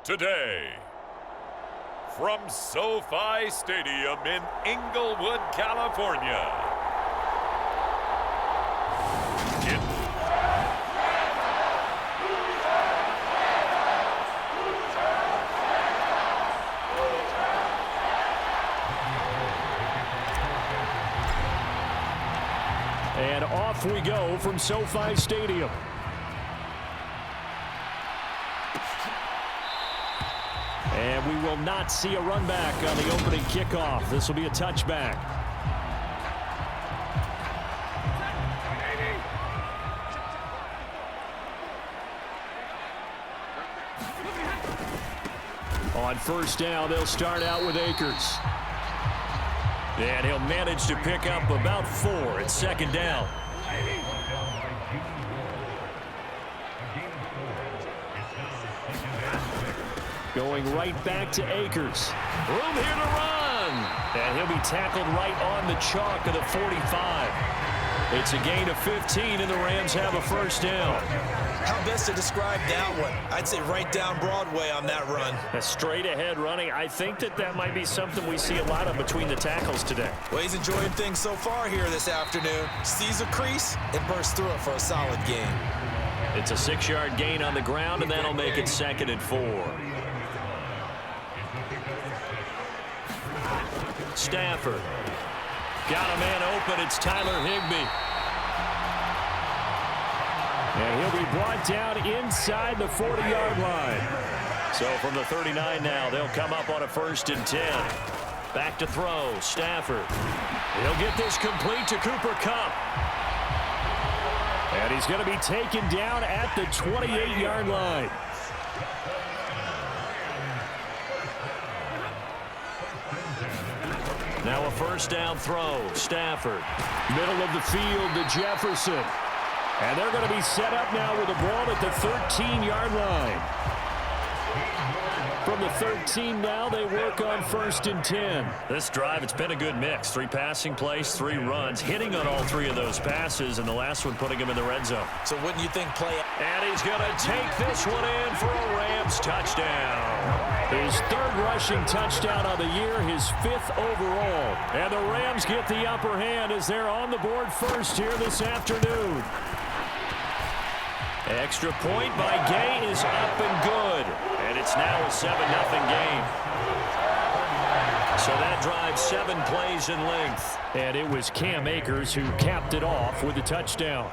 today. From SoFi Stadium in Inglewood, California. And off we go from SoFi Stadium. And we will not see a run back on the opening kickoff. This will be a touchback. On first down, they'll start out with Akers. And he'll manage to pick up about 4 at second down. Going right back to Akers. Room here to run. And he'll be tackled right on the chalk of the 45. It's a gain of 15, and the Rams have a first down. How best to describe that one? I'd say right down Broadway on that run. A straight-ahead running. I think that might be something we see a lot of between the tackles today. Well, he's enjoying things so far here this afternoon. Sees a crease and bursts through it for a solid gain. It's a 6-yard gain on the ground, and that'll make it 2nd and 4. Stafford. Got a man open. It's Tyler Higbee. And he'll be brought down inside the 40-yard line. So from the 39 now, they'll come up on a 1st and 10. Back to throw. Stafford. He'll get this complete to Cooper Kupp. And he's going to be taken down at the 28-yard line. Now a first down throw. Stafford. Middle of the field to Jefferson. And they're going to be set up now with the ball at the 13-yard line. From the 13 now, they work on 1st and 10. This drive, it's been a good mix. 3 passing plays, 3 runs, hitting on all 3 of those passes, and the last one putting him in the red zone. So wouldn't you think play... And he's going to take this one in for a Rams touchdown. His 3rd rushing touchdown of the year, his 5th overall. And the Rams get the upper hand as they're on the board first here this afternoon. Extra point by Gay is up and good. And it's now a 7-0 game. So that drives 7 plays in length. And it was Cam Akers who capped it off with a touchdown.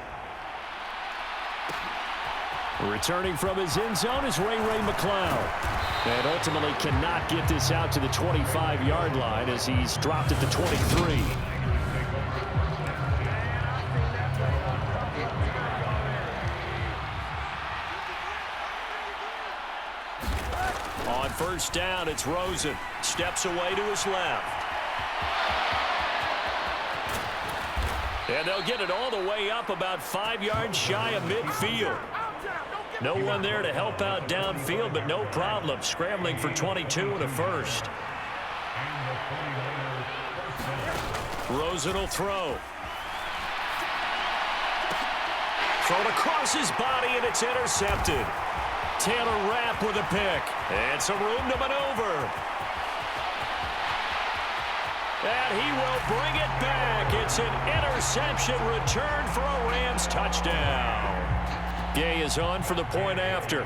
Returning from his end zone is Ray McCloud. And ultimately cannot get this out to the 25-yard line as he's dropped at the 23. On first down, it's Rosen. Steps away to his left. And they'll get it all the way up about 5 yards shy of midfield. No one there to help out downfield, but no problem. Scrambling for 22 and a first. Rosen will throw. Thrown across his body, and it's intercepted. Taylor Rapp with a pick. And some room to maneuver. And he will bring it back. It's an interception return for a Rams touchdown. Gay is on for the point after.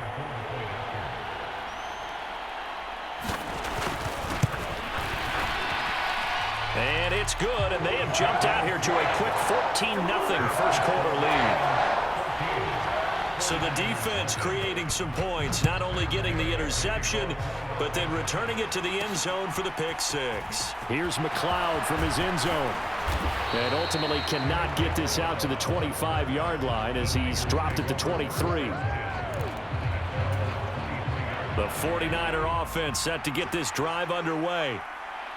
And it's good, and they have jumped out here to a quick 14-0 first quarter lead. So the defense creating some points, not only getting the interception, but then returning it to the end zone for the pick 6. Here's McCloud from his end zone. And ultimately cannot get this out to the 25-yard line as he's dropped at the 23. The 49er offense set to get this drive underway.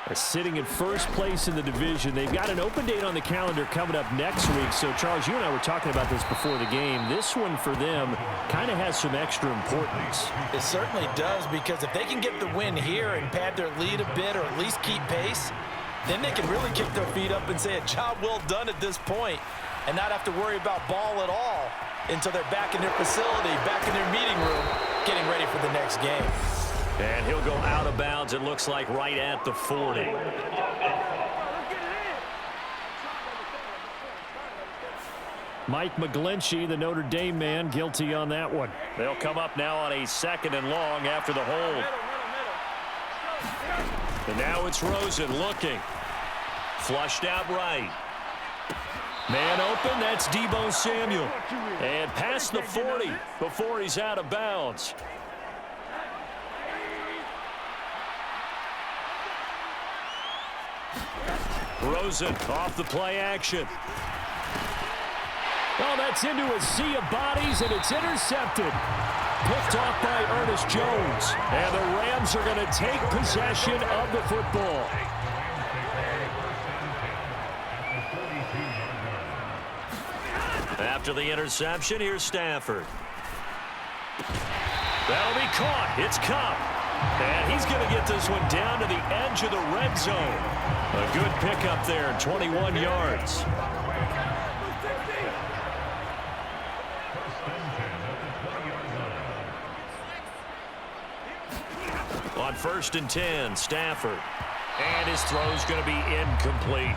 They're sitting in first place in the division. They've got an open date on the calendar coming up next week. So, Charles, you and I were talking about this before the game. This one for them kind of has some extra importance. It certainly does, because if they can get the win here and pad their lead a bit or at least keep pace, then they can really kick their feet up and say a job well done at this point and not have to worry about ball at all until they're back in their facility, back in their meeting room, getting ready for the next game. And he'll go out of bounds, it looks like, right at the 40. Mike McGlinchey, the Notre Dame man, guilty on that one. They'll come up now on a 2nd and long after the hold. And now it's Rosen looking. Flushed out right. Man open, that's Deebo Samuel. And past the 40 before he's out of bounds. Rosen off the play action. Oh, that's into a sea of bodies, and it's intercepted. Picked off by Ernest Jones. And the Rams are going to take possession of the football. After the interception, here's Stafford. That'll be caught. It's Cup. And he's going to get this one down to the edge of the red zone. A good pickup there, 21 yards. On 1st and 10, Stafford. And his throw's going to be incomplete.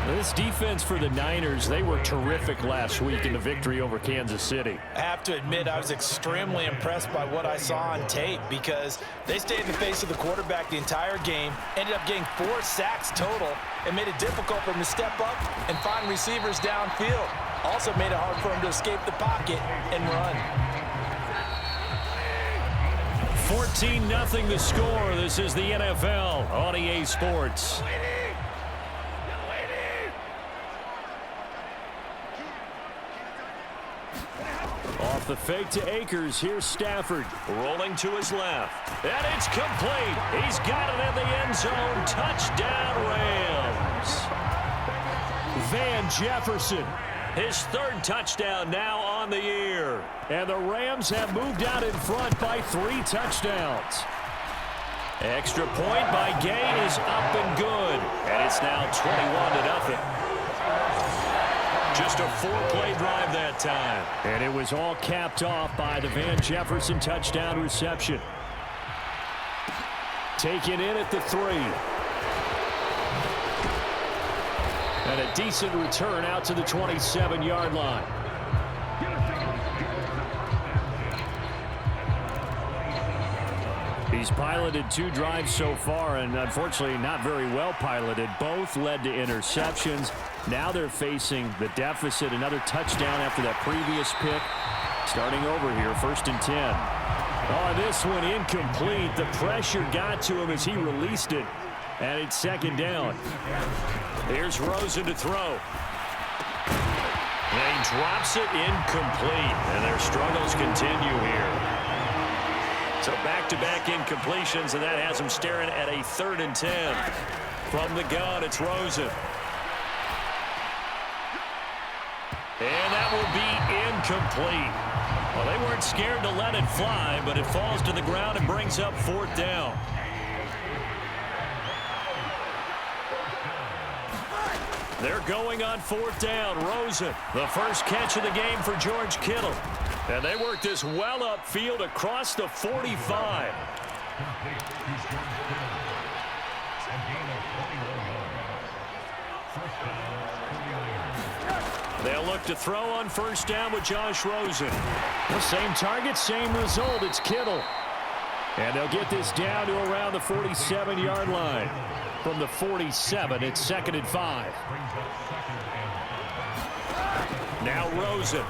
This defense for the Niners, they were terrific last week in the victory over Kansas City. I have to admit, I was extremely impressed by what I saw on tape because they stayed in the face of the quarterback the entire game, ended up getting 4 sacks total, and made it difficult for him to step up and find receivers downfield. Also made it hard for him to escape the pocket and run. 14-0 the score. This is the NFL on EA Sports. Off the fake to Akers. Here's Stafford. Rolling to his left. And it's complete. He's got it in the end zone. Touchdown, Rams. Van Jefferson. His 3rd touchdown now on the year. And the Rams have moved out in front by 3 touchdowns. Extra point by Gay is up and good. And it's now 21-0. Just a 4-play drive that time. And it was all capped off by the Van Jefferson touchdown reception. Taken in at the 3. And a decent return out to the 27-yard line. He's piloted 2 drives so far, and unfortunately not very well piloted. Both led to interceptions. Now they're facing the deficit. Another touchdown after that previous pick. Starting over here, 1st and 10. Oh, this one incomplete. The pressure got to him as he released it. And it's 2nd down. Here's Rosen to throw. And he drops it incomplete. And their struggles continue here. So back-to-back incompletions, and that has him staring at a 3rd and 10. From the gun, it's Rosen. And that will be incomplete. Well, they weren't scared to let it fly, but it falls to the ground and brings up 4th down. They're going on 4th down. Rosen, the first catch of the game for George Kittle. And they work this well upfield across the 45. They'll look to throw on 1st down with Josh Rosen. The same target, same result. It's Kittle. And they'll get this down to around the 47-yard line. From the 47, it's 2nd and 5. Now Rosen.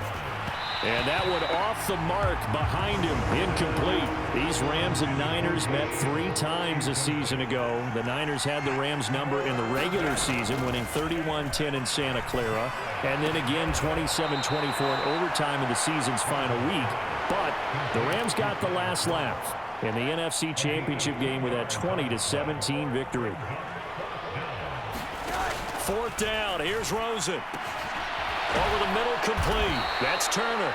And that one off the mark behind him, incomplete. These Rams and Niners met 3 times a season ago. The Niners had the Rams number in the regular season, winning 31-10 in Santa Clara, and then again 27-24 in overtime in the season's final week. But the Rams got the last laugh in the NFC Championship game with that 20-17 victory. 4th down, here's Rosen. Over the middle, complete. That's Turner.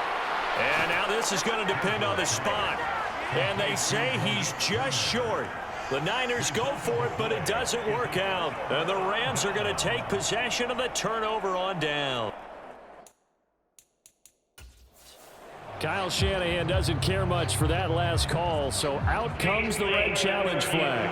And now this is going to depend on the spot. And they say he's just short. The Niners go for it, but it doesn't work out. And the Rams are going to take possession of the turnover on down. Kyle Shanahan doesn't care much for that last call, so out comes the red challenge flag.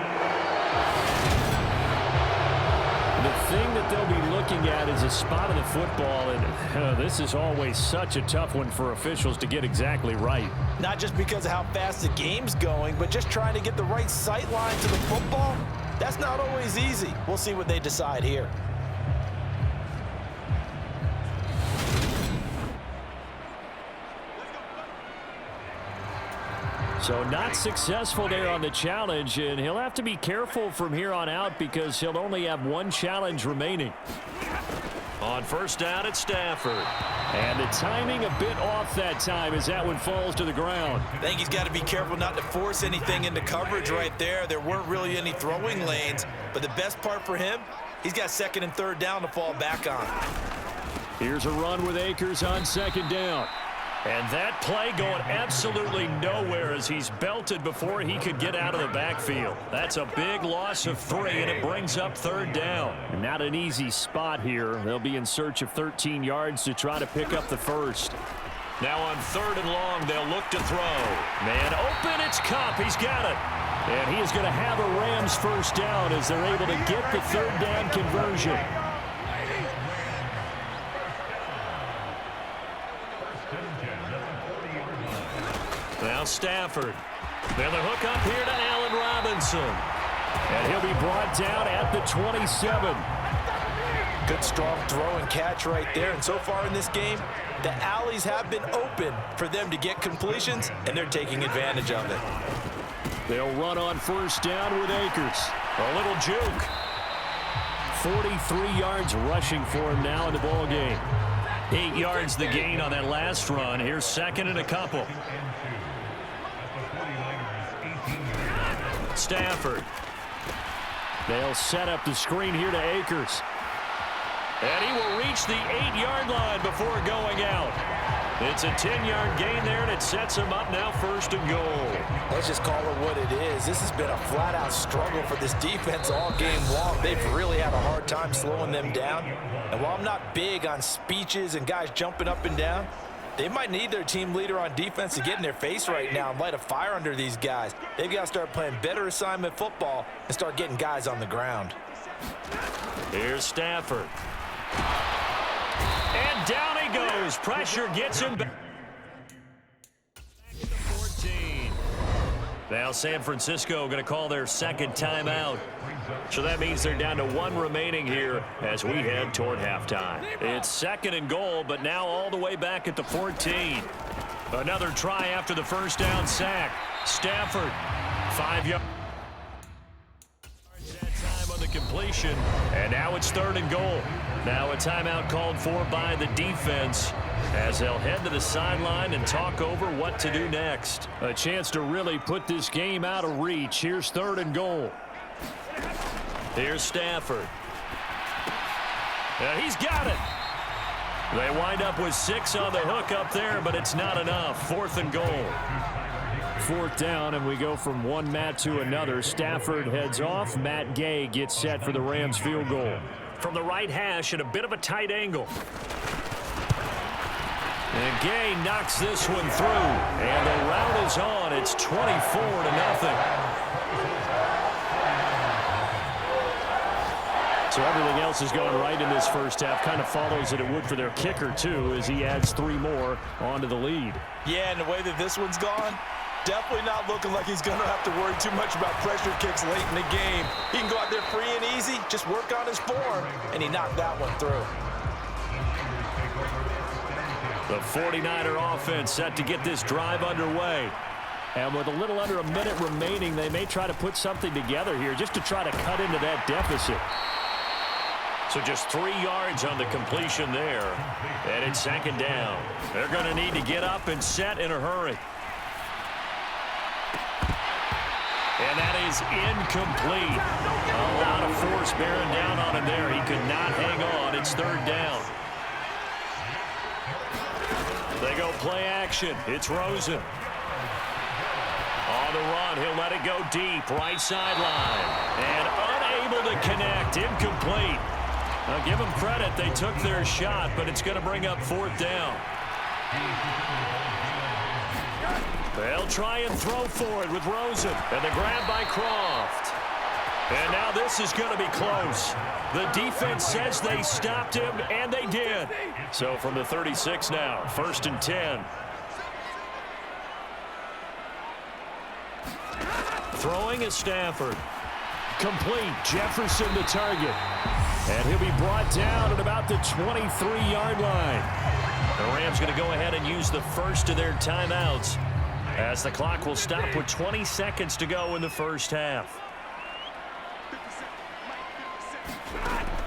The thing that they'll be looking at is a spot of the football, and this is always such a tough one for officials to get exactly right. Not just because of how fast the game's going, but just trying to get the right sight line to the football. That's not always easy. We'll see what they decide here. So not successful there on the challenge, and he'll have to be careful from here on out because he'll only have one challenge remaining. On first down, it's Stafford. And the timing a bit off that time as that one falls to the ground. I think he's got to be careful not to force anything into coverage right there. There weren't really any throwing lanes, but the best part for him, he's got second and third down to fall back on. Here's a run with Akers on second down. And that play going absolutely nowhere as he's belted before he could get out of the backfield. That's a big loss of 3, and it brings up third down. Not an easy spot here. They'll be in search of 13 yards to try to pick up the first. Now on third and long, they'll look to throw. Man open, it's Cup. He's got it. And he is going to have a Rams first down as they're able to get the third down conversion. Now Stafford. Then the hook up here to Allen Robinson. And he'll be brought down at the 27. Good strong throw and catch right there. And so far in this game, the alleys have been open for them to get completions, and they're taking advantage of it. They'll run on first down with Akers. A little juke. 43 yards rushing for him now in the ball game. 8 yards the gain on that last run. Here's second and a couple. Stafford. They'll set up the screen here to Akers. And he will reach the 8-yard line before going out. It's a 10-yard gain there, and it sets him up now first and goal. Let's just call it what it is. This has been a flat-out struggle for this defense all game long. They've really had a hard time slowing them down. And while I'm not big on speeches and guys jumping up and down, they might need their team leader on defense to get in their face right now and light a fire under these guys. They've got to start playing better assignment football and start getting guys on the ground. Here's Stafford. And down he goes. Pressure gets him back. 14. Now San Francisco going to call their second timeout. So that means they're down to 1 remaining here as we head toward halftime. It's second and goal, but now all the way back at the 14. Another try after the first down sack. Stafford, 5 yards. That time on the completion, and now it's third and goal. Now a timeout called for by the defense as they'll head to the sideline and talk over what to do next. A chance to really put this game out of reach. Here's third and goal. Here's Stafford. And he's got it. They wind up with 6 on the hook up there, but it's not enough. Fourth and goal. Fourth down, and we go from one Matt to another. Stafford heads off. Matt Gay gets set for the Rams field goal. From the right hash at a bit of a tight angle. And Gay knocks this one through. And the route is on. It's 24-0. So everything else is going right in this first half. Kind of follows that it would for their kicker, too, as he adds 3 more onto the lead. Yeah, and the way that this one's gone, definitely not looking like he's going to have to worry too much about pressure kicks late in the game. He can go out there free and easy, just work on his form, and he knocked that one through. The 49er offense set to get this drive underway. And with a little under a minute remaining, they may try to put something together here just to try to cut into that deficit. So just 3 yards on the completion there. And it's second down. They're going to need to get up and set in a hurry. And that is incomplete. A lot of force bearing down on him there. He could not hang on. It's third down. They go play action. It's Rosen. On the run, he'll let it go deep. Right sideline. And unable to connect. Incomplete. Now give them credit. They took their shot, but it's going to bring up fourth down. They'll try and throw for it with Rosen. And the grab by Croft. And now this is going to be close. The defense says they stopped him, and they did. So from the 36 now, 1st and 10. Throwing is Stafford. Complete. Jefferson the target. And he'll be brought down at about the 23-yard line. The Rams going to go ahead and use the first of their timeouts as the clock will stop with 20 seconds to go in the first half.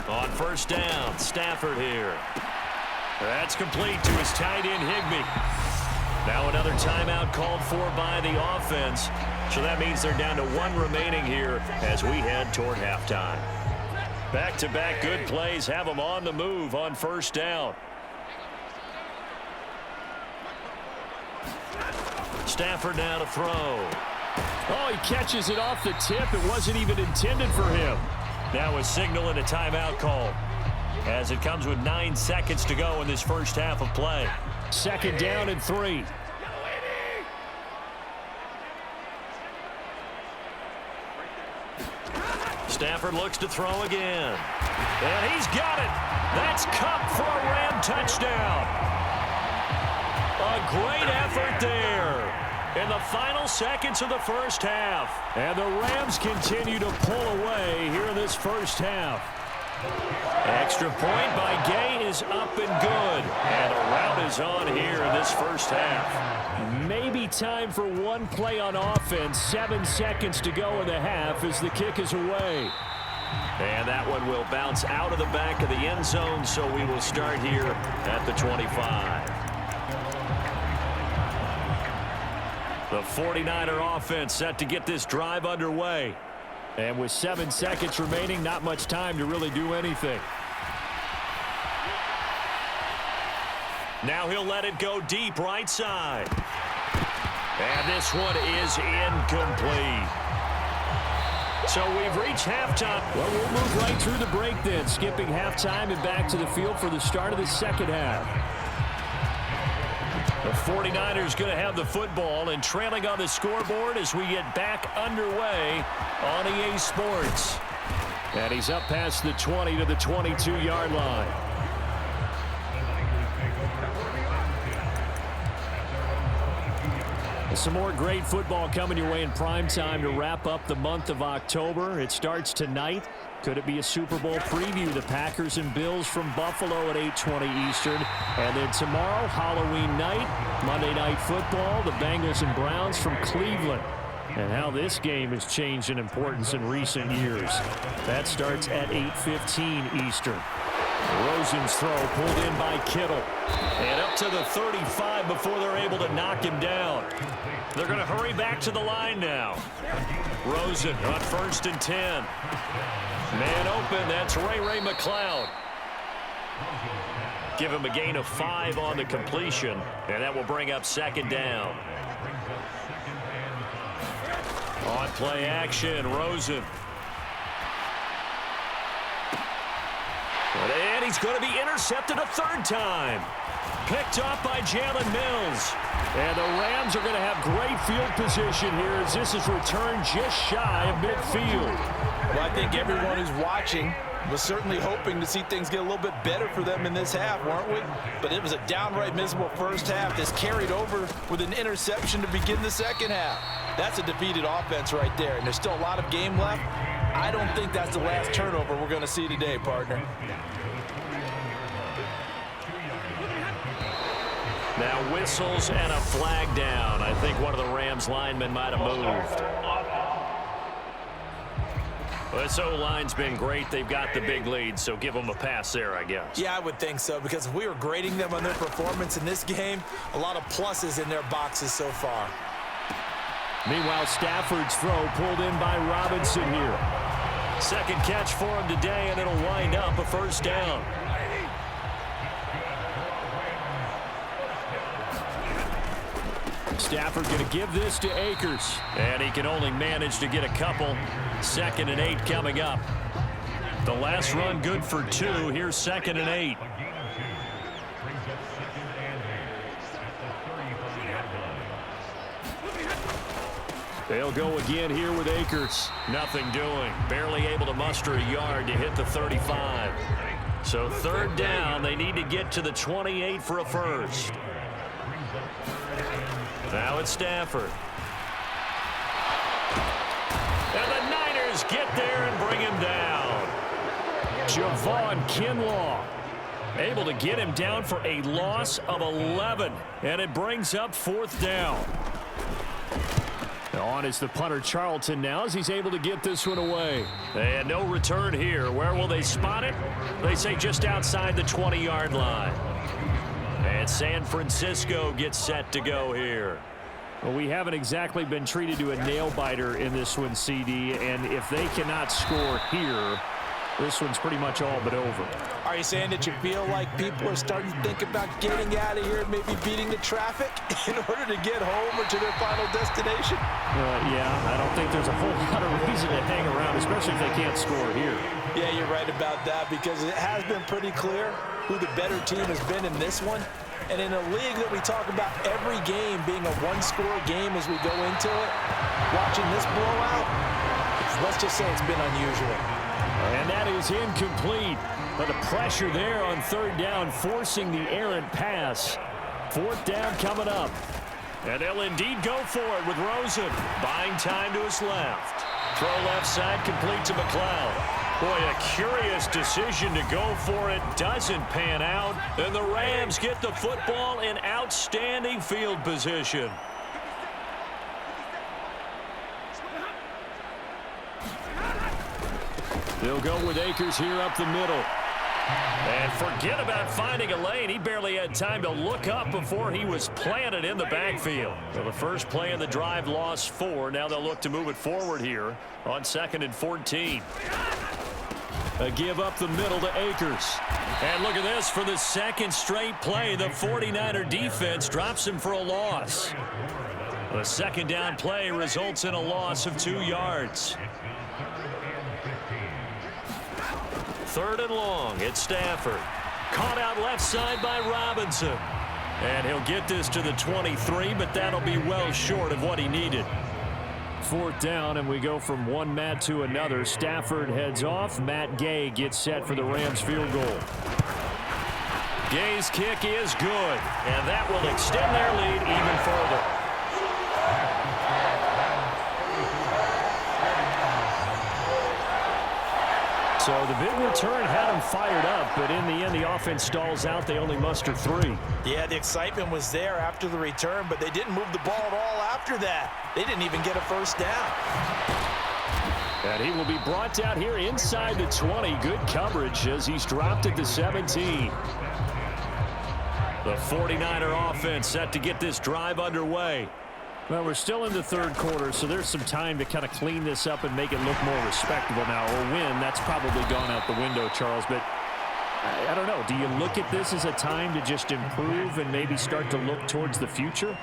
On 1st down, Stafford here. That's complete to his tight end, Higbee. Now another timeout called for by the offense. So that means they're down to 1 remaining here as we head toward halftime. Back-to-back good plays have them on the move on 1st down. Stafford now to throw. Oh, he catches it off the tip. It wasn't even intended for him. Now a signal and a timeout call as it comes with 9 seconds to go in this first half of play. 2nd down and 3. Stafford looks to throw again. And he's got it. That's Cup for a Ram touchdown. A great effort there in the final seconds of the first half. And the Rams continue to pull away here in this first half. Extra point by Gay is up and good. And a rout is on here in this first half. Maybe time for one play on offense. 7 seconds to go in the half as the kick is away. And that one will bounce out of the back of the end zone, so we will start here at the 25. The 49er offense set to get this drive underway. And with 7 seconds remaining, not much time to really do anything. Now he'll let it go deep right side. And this one is incomplete. So we've reached halftime. Well, we'll move right through the break then, skipping halftime and back to the field for the start of the second half. The 49ers going to have the football and trailing on the scoreboard as we get back underway on EA Sports. And he's up past the 20 to the 22-yard line. Some more great football coming your way in prime time to wrap up the month of October. It starts tonight. Could it be a Super Bowl preview? The Packers and Bills from Buffalo at 8:20 Eastern. And then tomorrow, Halloween night, Monday Night Football, the Bengals and Browns from Cleveland. And how this game has changed in importance in recent years. That starts at 8:15 Eastern. Rosen's throw pulled in by Kittle. And up to the 35 before they're able to knock him down. They're going to hurry back to the line now. Rosen on 1st and 10. Man open, that's Ray McLeod. Give him a gain of 5 on the completion, and that will bring up 2nd down. On play action, Rosen. And he's going to be intercepted a 3rd time. Picked off by Jalen Mills. And the Rams are going to have great field position here as this is returned just shy of midfield. Well, I think everyone who's watching was certainly hoping to see things get a little bit better for them in this half, weren't we? But it was a downright miserable first half. This carried over with an interception to begin the second half. That's a defeated offense right there, and there's still a lot of game left. I don't think that's the last turnover we're going to see today, partner. Now whistles and a flag down. I think one of the Rams linemen might have moved. Well, this O-line's been great. They've got the big lead, so give them a pass there, I guess. Yeah, I would think so, because if we were grading them on their performance in this game, a lot of pluses in their boxes so far. Meanwhile, Stafford's throw pulled in by Robinson here. 2nd catch for him today, and it'll wind up a 1st down. Stafford going to give this to Akers. And he can only manage to get a couple. 2nd and 8 coming up. The last run good for 2. Here's 2nd and 8. They'll go again here with Akers. Nothing doing. Barely able to muster a yard to hit the 35. So third down, they need to get to the 28 for a first. Now it's Stafford. And the Niners get there and bring him down. Javon Kinlaw able to get him down for a loss of 11. And it brings up fourth down. On is the punter Charlton now as he's able to get this one away. And no return here. Where will they spot it? They say just outside the 20-yard line. And San Francisco gets set to go here. Well, we haven't exactly been treated to a nail-biter in this one, CD. And if they cannot score here, this one's pretty much all but over. Are you saying that you feel like people are starting to think about getting out of here and maybe beating the traffic in order to get home or to their final destination? Yeah, I don't think there's a whole lot of reason to hang around, especially if they can't score here. Yeah, you're right about that because it has been pretty clear who the better team has been in this one. And in a league that we talk about every game being a one-score game as we go into it, watching this blowout, let's just say it's been unusual. And that is incomplete. But the pressure there on third down, forcing the errant pass. Fourth down coming up. And they'll indeed go for it with Rosen. Buying time to his left. Throw left side complete to McLeod. Boy, a curious decision to go for it. Doesn't pan out. And the Rams get the football in outstanding field position. They'll go with Akers here up the middle. And forget about finding a lane. He barely had time to look up before he was planted in the backfield. So the first play of the drive lost 4. Now they'll look to move it forward here on 2nd and 14. A give up the middle to Akers. And look at this. For the second straight play, the 49er defense drops him for a loss. The second down play results in a loss of 2 yards. 3rd and long. It's Stafford. Caught out left side by Robinson. And he'll get this to the 23, but that'll be well short of what he needed. Fourth down, and we go from one Matt to another. Stafford heads off. Matt Gay gets set for the Rams field goal. Gay's kick is good, and that will extend their lead even further. So the big return had them fired up, but in the end, the offense stalls out. They only muster 3. Yeah, the excitement was there after the return, but they didn't move the ball at all after that. They didn't even get a first down. And he will be brought down here inside the 20. Good coverage as he's dropped at the 17. The 49er offense set to get this drive underway. Well, we're still in the third quarter, so there's some time to kind of clean this up and make it look more respectable now. Or win, that's probably gone out the window, Charles. But I don't know. Do you look at this as a time to just improve and maybe start to look towards the future?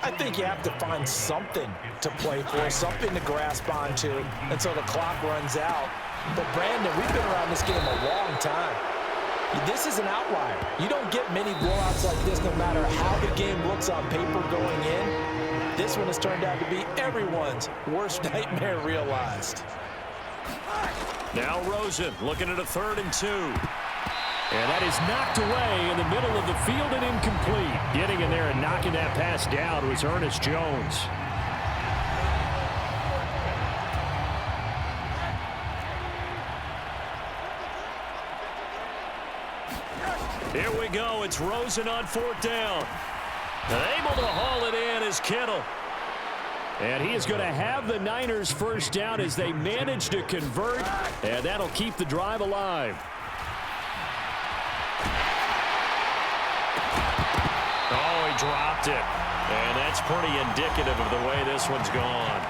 I think you have to find something to play for, something to grasp onto until the clock runs out. But, Brandon, we've been around this game a long time. This is an outlier. You don't get many blowouts like this no matter how the game looks on paper going in. This one has turned out to be everyone's worst nightmare realized. Now Rosen looking at a 3rd and 2. And that is knocked away in the middle of the field and incomplete. Getting in there and knocking that pass down was Ernest Jones. Here we go. It's Rosen on 4th down. And able to haul it in is Kittle. And he is going to have the Niners first down as they manage to convert. And that'll keep the drive alive. Oh, he dropped it. And that's pretty indicative of the way this one's gone.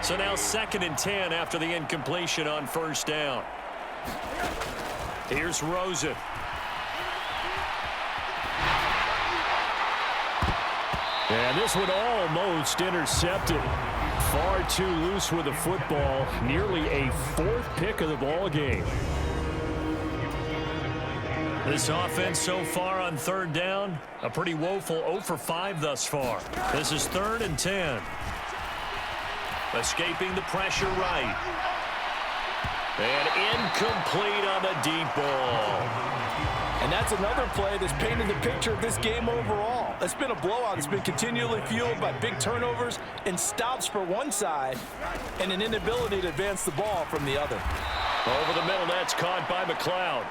So now 2nd and 10 after the incompletion on 1st down. Here's Rosen. And this one almost intercepted. Far too loose with the football. Nearly a 4th pick of the ball game. This offense so far on third down, a pretty woeful 0 for 5 thus far. This is 3rd and 10. Escaping the pressure right. And incomplete on the deep ball. And that's another play that's painted the picture of this game overall. It's been a blowout. It's been continually fueled by big turnovers and stops for one side and an inability to advance the ball from the other. Over the middle, that's caught by McLeod.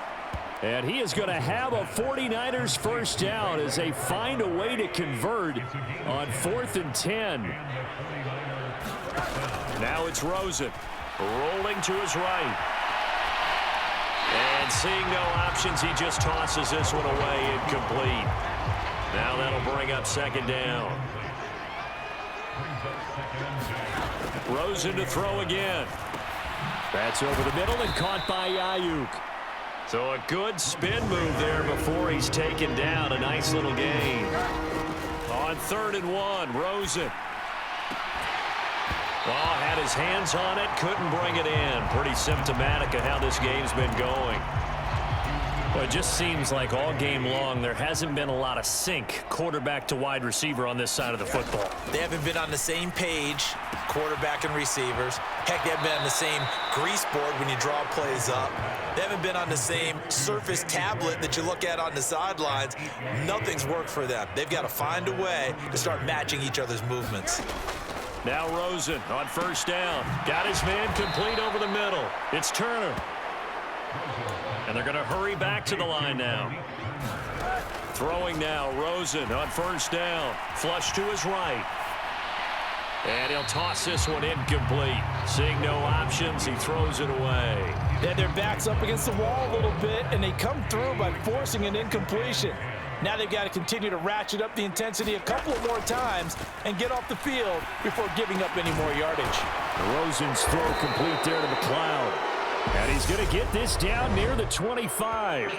And he is going to have a 49ers first down as they find a way to convert on 4th and 10. Now it's Rosen, rolling to his right. And seeing no options, he just tosses this one away, incomplete. Now that'll bring up 2nd down. Rosen to throw again. That's over the middle and caught by Ayuk. So a good spin move there before he's taken down. A nice little gain. On 3rd and 1, Rosen. Well, had his hands on it, couldn't bring it in. Pretty symptomatic of how this game's been going. Well, it just seems like all game long there hasn't been a lot of sync quarterback to wide receiver on this side of the football. They haven't been on the same page, quarterback and receivers. Heck, they haven't been on the same grease board when you draw plays up. They haven't been on the same surface tablet that you look at on the sidelines. Nothing's worked for them. They've got to find a way to start matching each other's movements. Now Rosen on 1st down. Got his man complete over the middle. It's Turner. And they're going to hurry back to the line now. Throwing now, Rosen on 1st down. Flush to his right. And he'll toss this one incomplete. Seeing no options, he throws it away. They had their backs up against the wall a little bit, and they come through by forcing an incompletion. Now they've got to continue to ratchet up the intensity a couple of more times and get off the field before giving up any more yardage. Rosen's throw complete there to McLeod. And he's going to get this down near the 25.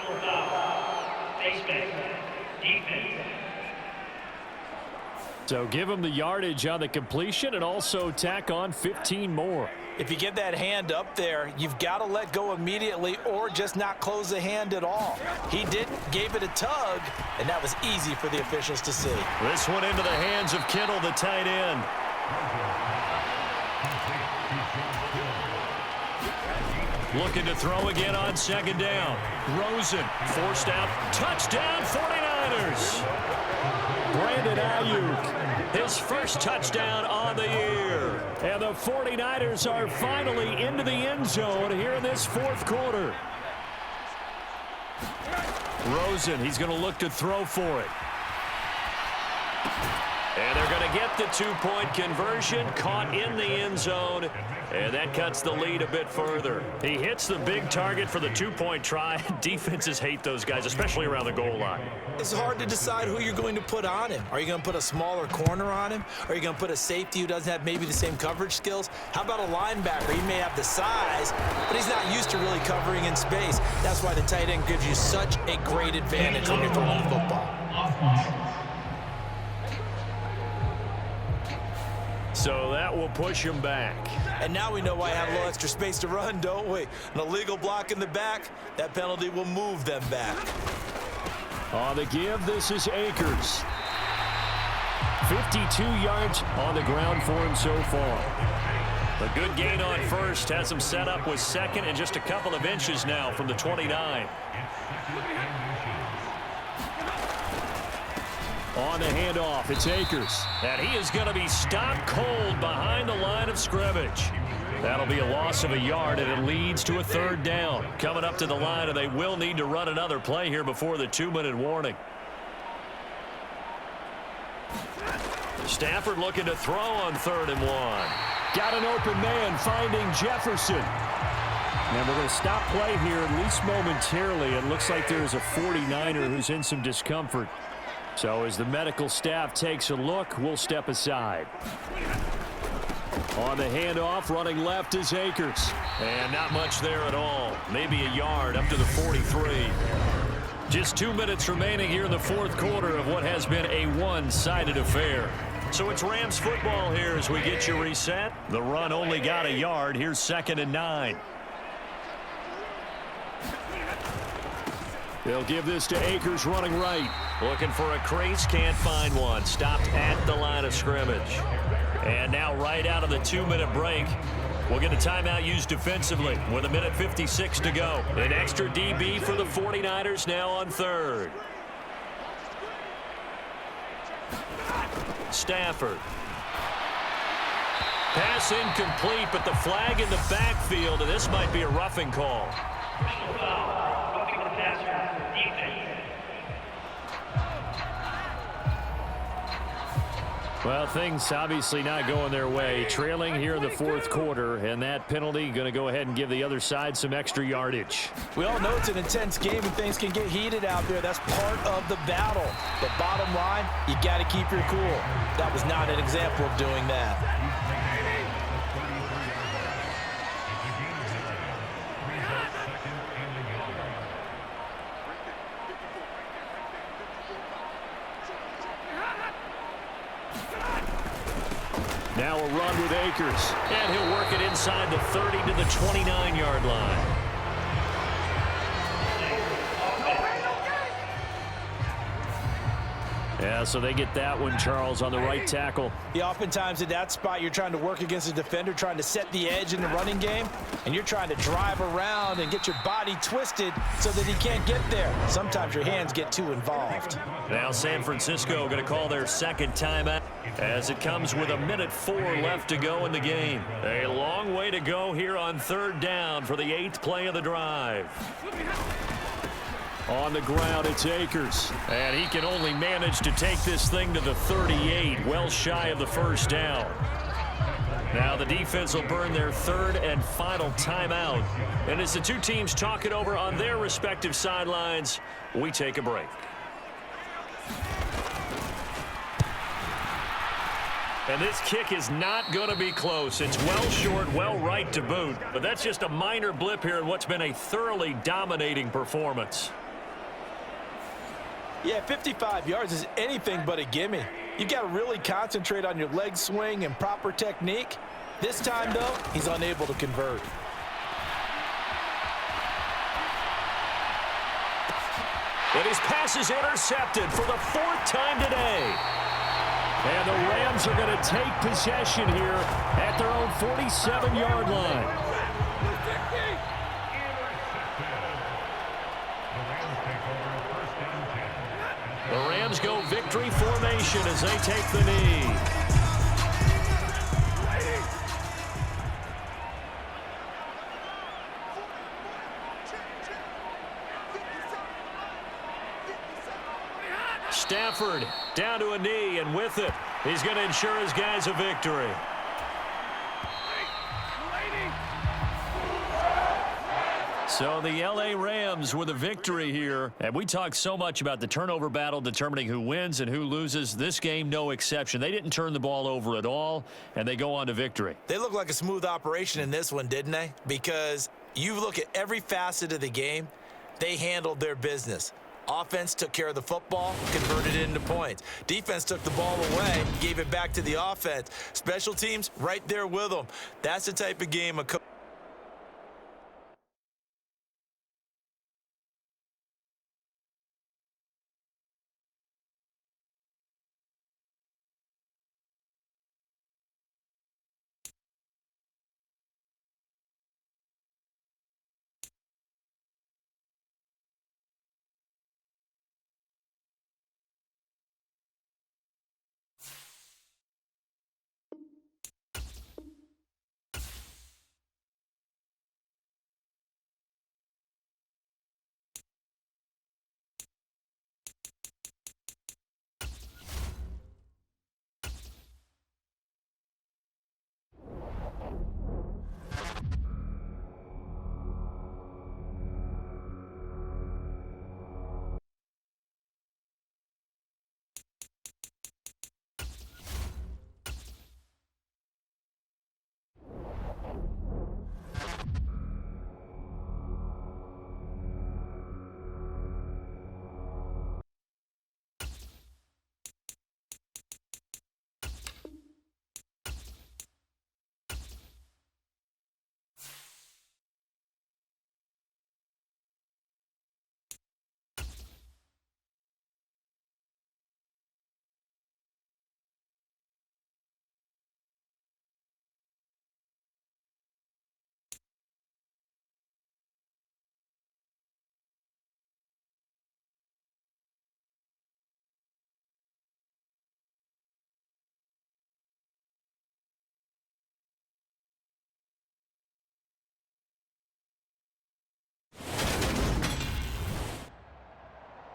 So give him the yardage on the completion and also tack on 15 more. If you get that hand up there, you've got to let go immediately or just not close the hand at all. He didn't, gave it a tug, and that was easy for the officials to see. This one into the hands of Kittle, the tight end. Looking to throw again on 2nd down. Rosen forced out. Touchdown 49ers. Brandon Ayuk, his first touchdown on the year. And the 49ers are finally into the end zone here in this 4th quarter. Rosen, he's going to look to throw for it. And they're going to get the 2-point conversion, caught in the end zone, and that cuts the lead a bit further. He hits the big target for the 2-point try. Defenses hate those guys, especially around the goal line. It's hard to decide who you're going to put on him. Are you going to put a smaller corner on him? Are you going to put a safety who doesn't have maybe the same coverage skills? How about a linebacker? He may have the size, but he's not used to really covering in space. That's why the tight end gives you such a great advantage when you're throwing the football. So that will push him back. And now we know why I have a little extra space to run, don't we? An illegal block in the back, that penalty will move them back. On the give, this is Akers. 52 yards on the ground for him so far. A good gain on 1st has him set up with 2nd and just a couple of inches now from the 29. On the handoff, it's Akers. And he is going to be stopped cold behind the line of scrimmage. That'll be a loss of a yard, and it leads to a 3rd down. Coming up to the line, and they will need to run another play here before the 2-minute warning. Stafford looking to throw on 3rd and 1. Got an open man finding Jefferson. And we're going to stop play here at least momentarily. It looks like there's a 49er who's in some discomfort. So as the medical staff takes a look, we'll step aside. On the handoff, running left is Akers. And not much there at all. Maybe a yard up to the 43. Just 2 minutes remaining here in the 4th quarter of what has been a one-sided affair. So it's Rams football here as we get you reset. The run only got a yard. Here's 2nd and 9. They'll give this to Akers running right. Looking for a crease, can't find one. Stopped at the line of scrimmage. And now right out of the 2-minute break, we'll get a timeout used defensively with 1:56 to go. An extra DB for the 49ers now on third. Stafford. Pass incomplete, but the flag in the backfield, and this might be a roughing call. Well, things obviously not going their way. Trailing here in the fourth quarter, and that penalty going to go ahead and give the other side some extra yardage. We all know it's an intense game and things can get heated out there. That's part of the battle. But bottom line, you got to keep your cool. That was not an example of doing that. Now a run with Akers. And he'll work it inside the 30 to the 29-yard line. Yeah, so they get that one, Charles, on the right tackle. Yeah, oftentimes in that spot, you're trying to work against a defender, trying to set the edge in the running game, and you're trying to drive around and get your body twisted so that he can't get there. Sometimes your hands get too involved. Now San Francisco going to call their second timeout as it comes with 1:04 left to go in the game. A long way to go here on third down for the 8th play of the drive. On the ground, it's Akers. And he can only manage to take this thing to the 38, well shy of the first down. Now the defense will burn their third and final timeout. And as the two teams talk it over on their respective sidelines, we take a break. And this kick is not going to be close. It's well short, well right to boot. But that's just a minor blip here in what's been a thoroughly dominating performance. Yeah, 55 yards is anything but a gimme. You got to really concentrate on your leg swing and proper technique. This time, though, he's unable to convert. And his pass is intercepted for the 4th time today. And the Rams are going to take possession here at their own 47-yard line. The Rams go victory formation as they take the knee. Stafford down to a knee, and with it, he's going to ensure his guys a victory. So the L.A. Rams with a victory here. And we talked so much about the turnover battle determining who wins and who loses. This game, no exception. They didn't turn the ball over at all, and they go on to victory. They look like a smooth operation in this one, didn't they? Because you look at every facet of the game, they handled their business. Offense took care of the football, converted it into points. Defense took the ball away, gave it back to the offense. Special teams, right there with them. That's the type of game a coach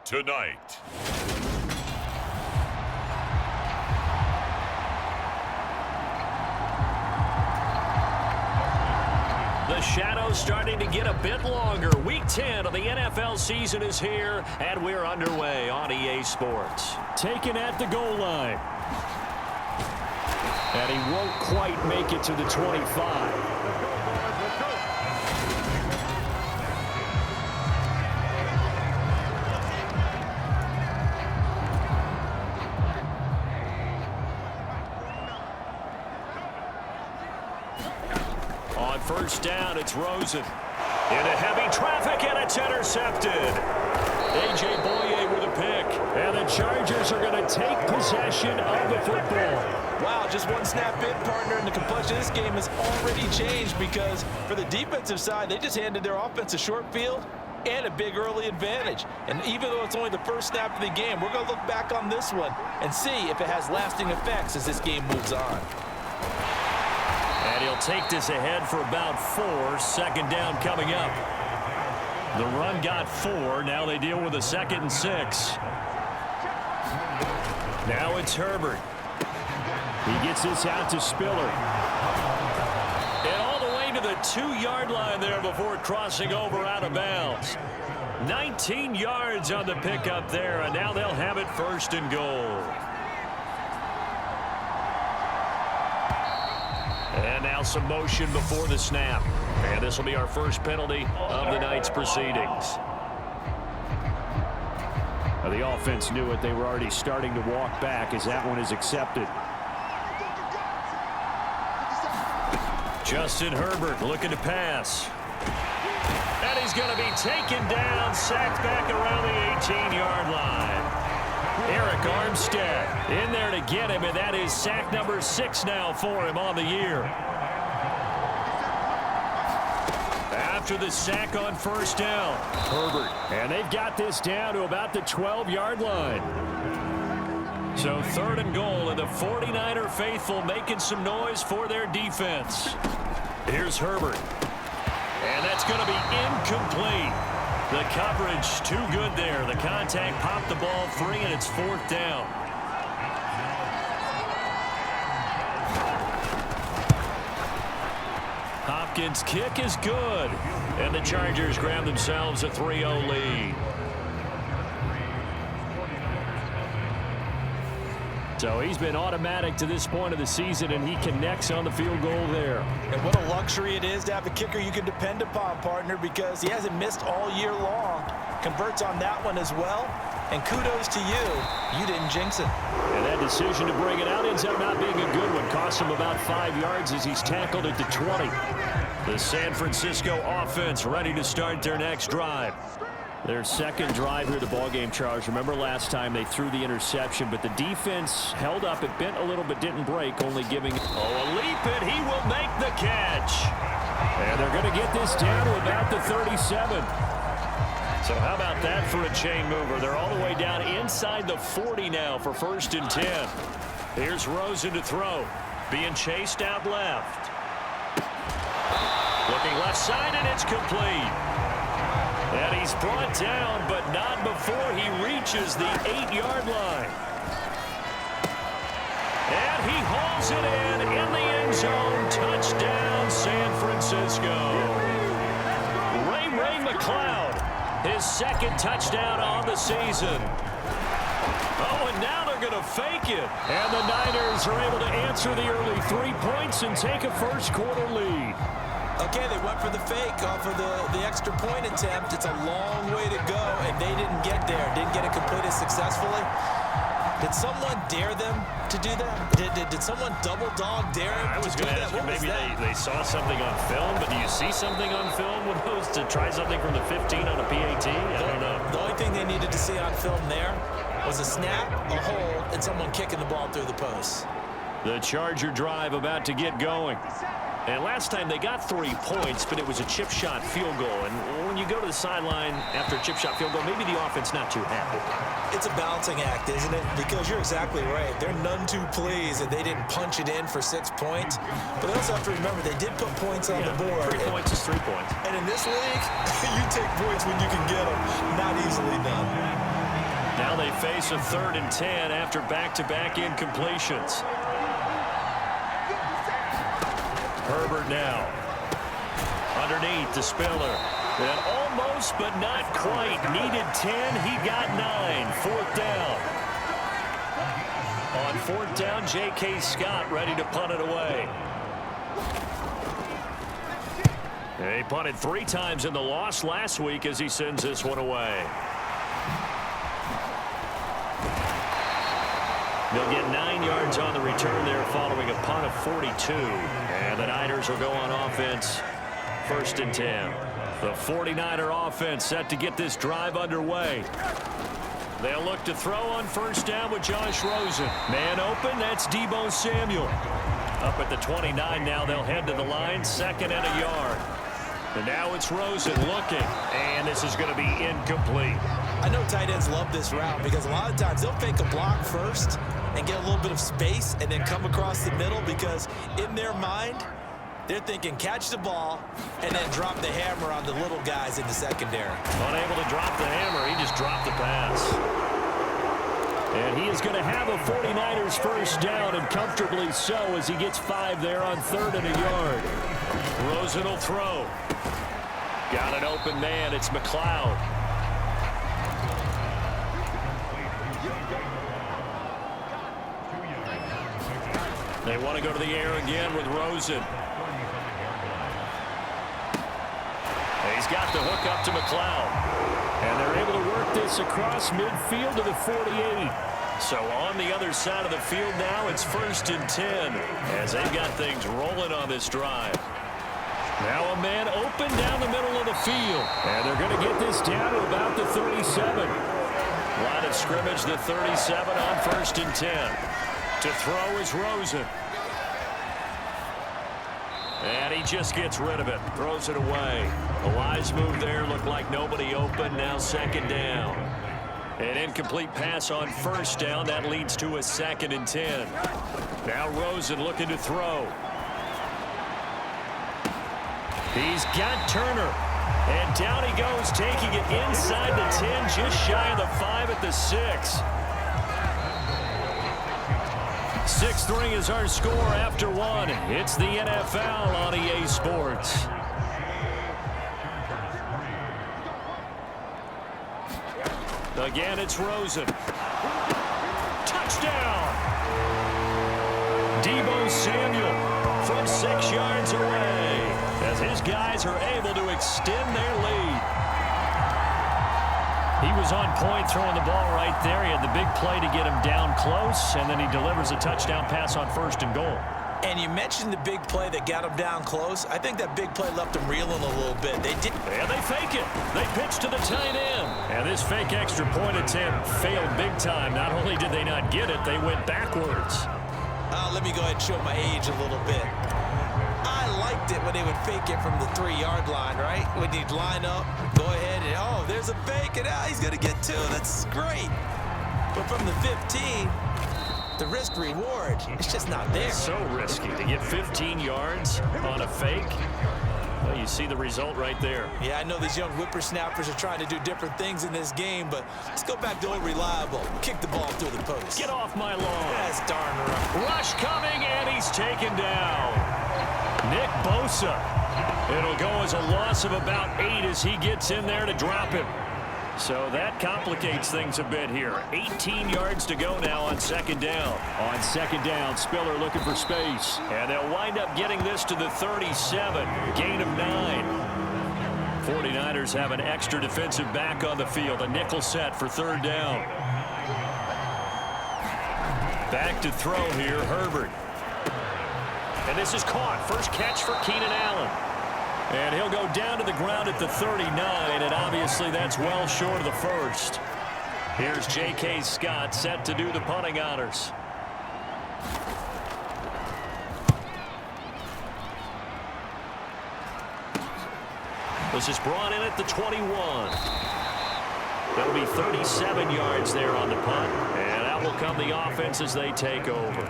tonight. The shadow's starting to get a bit longer. Week 10 of the NFL season is here, and we're underway on EA Sports. Taken at the goal line. And he won't quite make it to the 25. On first down, it's Rosen. Into heavy traffic, and it's intercepted. A.J. Boye with a pick. And the Chargers are going to take possession of the football. Wow, just one snap in, partner, and the complexion of this game has already changed because for the defensive side, they just handed their offense a short field and a big early advantage. And even though it's only the first snap of the game, we're going to look back on this one and see if it has lasting effects as this game moves on. And he'll take this ahead for about 4. Second down coming up. The run got 4. Now they deal with a 2nd and 6. Now it's Herbert. He gets this out to Spiller. And all the way to the 2-yard line there before crossing over out of bounds. 19 yards on the pickup there, and now they'll have it 1st and goal. And now some motion before the snap. And this will be our first penalty of the night's proceedings. The offense knew it. They were already starting to walk back as that one is accepted. Justin Herbert looking to pass. And he's going to be taken down, sacked back around the 18-yard line. Eric Armstead in there to get him, and that is sack number 6 now for him on the year. After the sack on first down, Herbert. And they've got this down to about the 12-yard line. So 3rd and goal, and the 49er faithful making some noise for their defense. Here's Herbert. And that's going to be incomplete. The coverage too good there. The contact popped the ball free, and it's 4th down. Hopkins' kick is good. And the Chargers grab themselves a 3-0 lead. So he's been automatic to this point of the season, and he connects on the field goal there. And what a luxury it is to have a kicker you can depend upon, partner, because he hasn't missed all year long. Converts on that one as well. And kudos to you. You didn't jinx it. And that decision to bring it out ends up not being a good one. Cost him about 5 yards as he's tackled at the 20. The San Francisco offense ready to start their next drive. Their second drive here, the ballgame, Charles. Remember last time they threw the interception, but the defense held up. It bent a little but didn't break, only giving... Oh, a leap, and he will make the catch. And they're going to get this down to about the 37. So how about that for a chain mover? They're all the way down inside the 40 now for 1st and 10. Here's Rosen to throw. Being chased out left. Looking left side, and it's complete. And he's brought down, but not before he reaches the 8-yard line. And he hauls it in the end zone. Touchdown, San Francisco. Ray McLeod, his 2nd touchdown on the season. Oh, and now they're going to fake it. And the Niners are able to answer the early 3 points and take a first-quarter lead. Okay, they went for the fake off of the extra point attempt. It's a long way to go, and they didn't get there. Didn't get it completed successfully. Did someone dare them to do that? Did someone double dog dare them I was to do going to that? ask you, maybe they saw something on film, but do you see something on film with those to try something from the 15 on a PAT? I don't know. The only thing they needed to see on film there was a snap, a hold, and someone kicking the ball through the post. The Charger drive about to get going. And last time they got 3 points, but it was a chip shot field goal. And when you go to the sideline after a chip shot field goal, maybe the offense not too happy. It's a balancing act, isn't it? Because you're exactly right. They're none too pleased that they didn't punch it in for 6 points. But they also have to remember they did put points on the board. 3 points is 3 points. And in this league, you take points when you can get them. Not easily done. Now they face a 3rd and 10 after back-to-back incompletions. Herbert now. Underneath to Spiller. And almost, but not quite. Needed 10. He got 9. 4th down. On 4th down, J.K. Scott ready to punt it away. He punted 3 times in the loss last week as he sends this one away. They'll get 9 yards on the return there following a punt of 42. And the Niners will go on offense. 1st and 10. The 49er offense set to get this drive underway. They'll look to throw on 1st down with Josh Rosen. Man open, that's Deebo Samuel. Up at the 29 now, they'll head to the line, 2nd and a yard. And now it's Rosen looking, and this is going to be incomplete. I know tight ends love this route because a lot of times they'll fake a block first and get a little bit of space and then come across the middle because in their mind, they're thinking catch the ball and then drop the hammer on the little guys in the secondary. Unable to drop the hammer, he just dropped the pass. And he is going to have a 49ers 1st down, and comfortably so as he gets 5 there on 3rd and a yard. Rosen will throw. Got an open man. It's McLeod. They want to go to the air again with Rosen. He's got the hook up to McLeod. And they're able to work this across midfield to the 48. So on the other side of the field now, it's 1st and 10 as they've got things rolling on this drive. Now a man open down the middle of the field. And they're going to get this down to about the 37. Line of scrimmage, the 37 on 1st and 10. To throw is Rosen. And he just gets rid of it. Throws it away. A wise move there. Looked like nobody open. Now 2nd down. An incomplete pass on 1st down. That leads to a 2nd and 10. Now Rosen looking to throw. He's got Turner. And down he goes, taking it inside the 10, just shy of the 5 at the 6. 6-3 is our score after 1. It's the NFL on EA Sports. Again, it's Rosen. Touchdown! Deebo Samuel from 6 yards away as his guys are able to extend their lead. He was on point throwing the ball right there. He had the big play to get him down close, and then he delivers a touchdown pass on 1st and goal. And you mentioned the big play that got him down close. I think that big play left him reeling a little bit. They did. And they fake it. They pitch to the tight end. And this fake extra point attempt failed big time. Not only did they not get it, they went backwards. Let me go ahead and show my age a little bit. I liked it when they would fake it from the 3-yard line, right? When you'd line up, go ahead, and oh, there's a fake, and he's going to get 2. That's great. But from the 15, the risk-reward, it's just not there. So risky to get 15 yards on a fake. Well, you see the result right there. Yeah, I know these young whippersnappers are trying to do different things in this game, but let's go back to old reliable. Kick the ball through the post. Get off my lawn. That's darn right. Rush coming, and he's taken down. Nick Bosa. It'll go as a loss of about 8 as he gets in there to drop him. So that complicates things a bit here. 18 yards to go now on 2nd down. On 2nd down, Spiller looking for space. And they'll wind up getting this to the 37. Gain of 9. 49ers have an extra defensive back on the field. A nickel set for 3rd down. Back to throw here, Herbert. And this is caught. First catch for Keenan Allen. And he'll go down to the ground at the 39, and obviously that's well short of the 1st. Here's J.K. Scott set to do the punting honors. This is brought in at the 21. That'll be 37 yards there on the punt, and that will come the offense as they take over.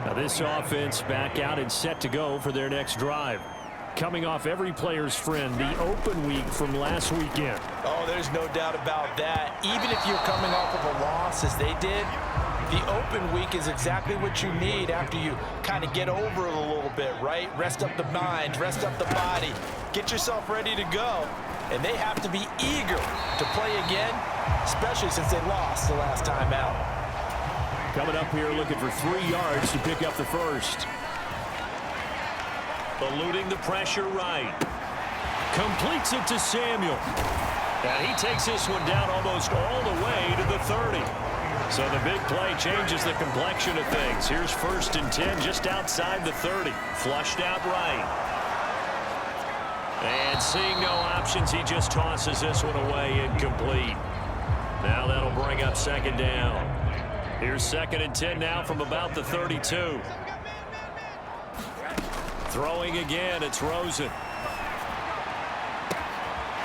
Now this offense back out and set to go for their next drive. coming off every player's friend, the open week from last weekend. Oh, there's no doubt about that. Even if you're coming off of a loss as they did, the open week is exactly what you need after you kind of get over it a little bit, right? Rest up the mind, rest up the body, get yourself ready to go. And they have to be eager to play again, especially since they lost the last time out. Coming up here looking for 3 yards to pick up the first. Eluding the pressure right. Completes it to Samuel. And he takes this one down almost all the way to the 30. So the big play changes the complexion of things. Here's 1st and 10 just outside the 30. Flushed out right. And seeing no options, he just tosses this one away incomplete. Now that'll bring up 2nd down. Here's 2nd and 10 now from about the 32. Throwing again, it's Rosen.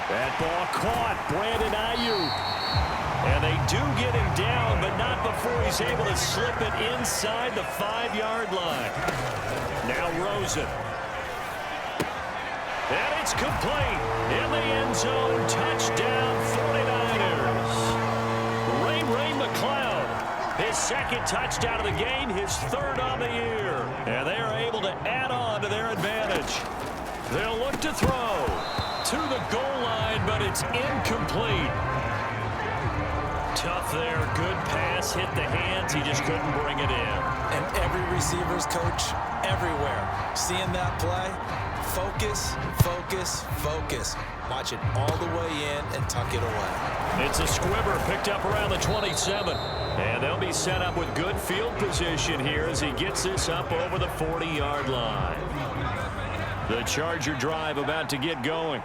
That ball caught, Brandon Ayuk. And they do get him down, but not before he's able to slip it inside the 5-yard line. Now Rosen. And it's complete in the end zone. Touchdown, 49ers. Ray McLeod, his 2nd touchdown of the game, his 3rd on the year. And they are able to add on to their advantage. They'll look to throw to the goal line, but it's incomplete. Tough there, good pass, hit the hands, he just couldn't bring it in. And every receiver's coach everywhere, seeing that play, focus, focus, focus. Watch it all the way in and tuck it away. It's a squibber picked up around the 27. And they'll be set up with good field position here as he gets this up over the 40-yard line. The Charger drive about to get going.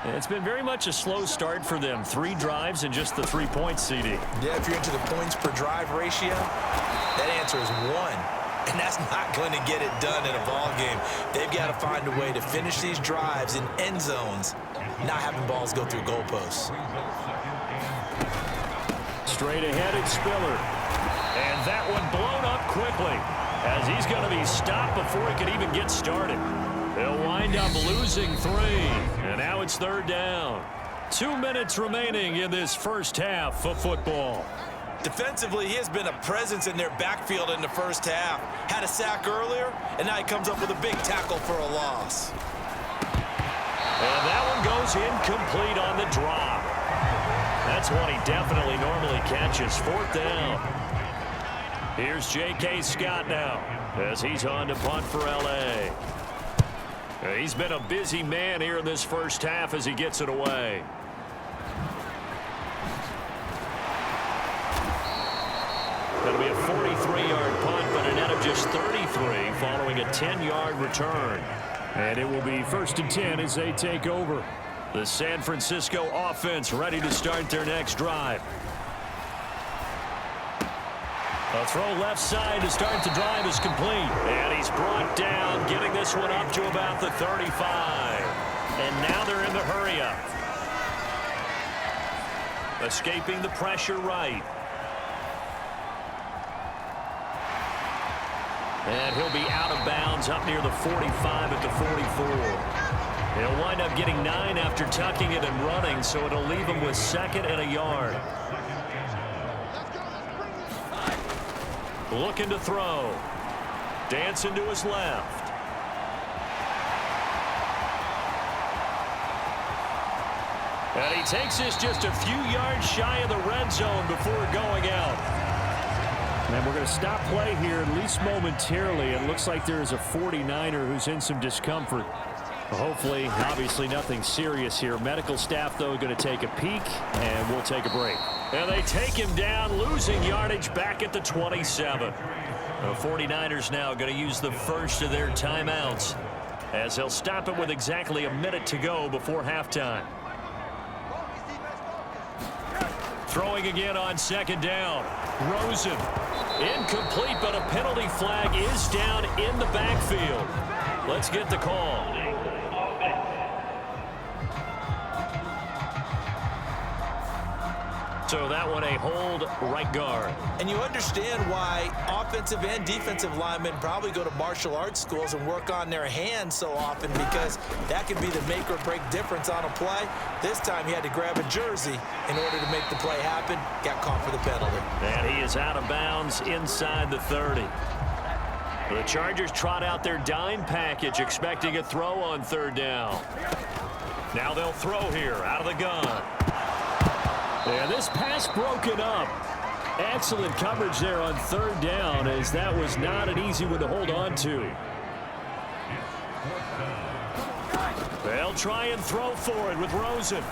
It's been very much a slow start for them. 3 drives and just the 3 points, CD. Yeah, if you're into the points per drive ratio, that answer is 1. And that's not going to get it done in a ball game. They've got to find a way to finish these drives in end zones, not having balls go through goalposts. Straight ahead, it's Spiller. And that one blown up quickly as he's going to be stopped before he can even get started. They'll wind up losing 3. And now it's 3rd down. 2 minutes remaining in this first half of football. Defensively, he has been a presence in their backfield in the first half. Had a sack earlier, and now he comes up with a big tackle for a loss. And that one goes incomplete on the drop. That's one he definitely normally catches. 4th down. Here's J.K. Scott now as he's on to punt for L.A. He's been a busy man here in this first half as he gets it away. That'll be a 43-yard punt, but a net of just 33 following a 10-yard return. And it will be 1st and 10 as they take over. The San Francisco offense ready to start their next drive. A throw left side to start the drive is complete. And he's brought down, getting this one up to about the 35. And now they're in the hurry-up. Escaping the pressure right. And he'll be out of bounds up near the 45 at the 44. He'll wind up getting 9 after tucking it and running, so it'll leave him with 2nd and a yard. Looking to throw. Dancing to his left. And he takes this just a few yards shy of the red zone before going out. And we're going to stop play here at least momentarily. It looks like there is a 49er who's in some discomfort. Hopefully, obviously nothing serious here. Medical staff, though, going to take a peek, and we'll take a break. And they take him down, losing yardage back at the 27. The 49ers now going to use the first of their timeouts as they'll stop it with exactly a minute to go before halftime. Throwing again on 2nd down. Rosen. Incomplete, but a penalty flag is down in the backfield. Let's get the call. So that one a hold right guard. And you understand why offensive and defensive linemen probably go to martial arts schools and work on their hands so often, because that can be the make or break difference on a play. This time he had to grab a jersey in order to make the play happen. Got caught for the penalty. And he is out of bounds inside the 30. The Chargers trot out their dime package, expecting a throw on third down. Now they'll throw here out of the gun. Yeah, this pass broken up. Excellent coverage there on third down, as that was not an easy one to hold on to. They'll try and throw for it with Rosen.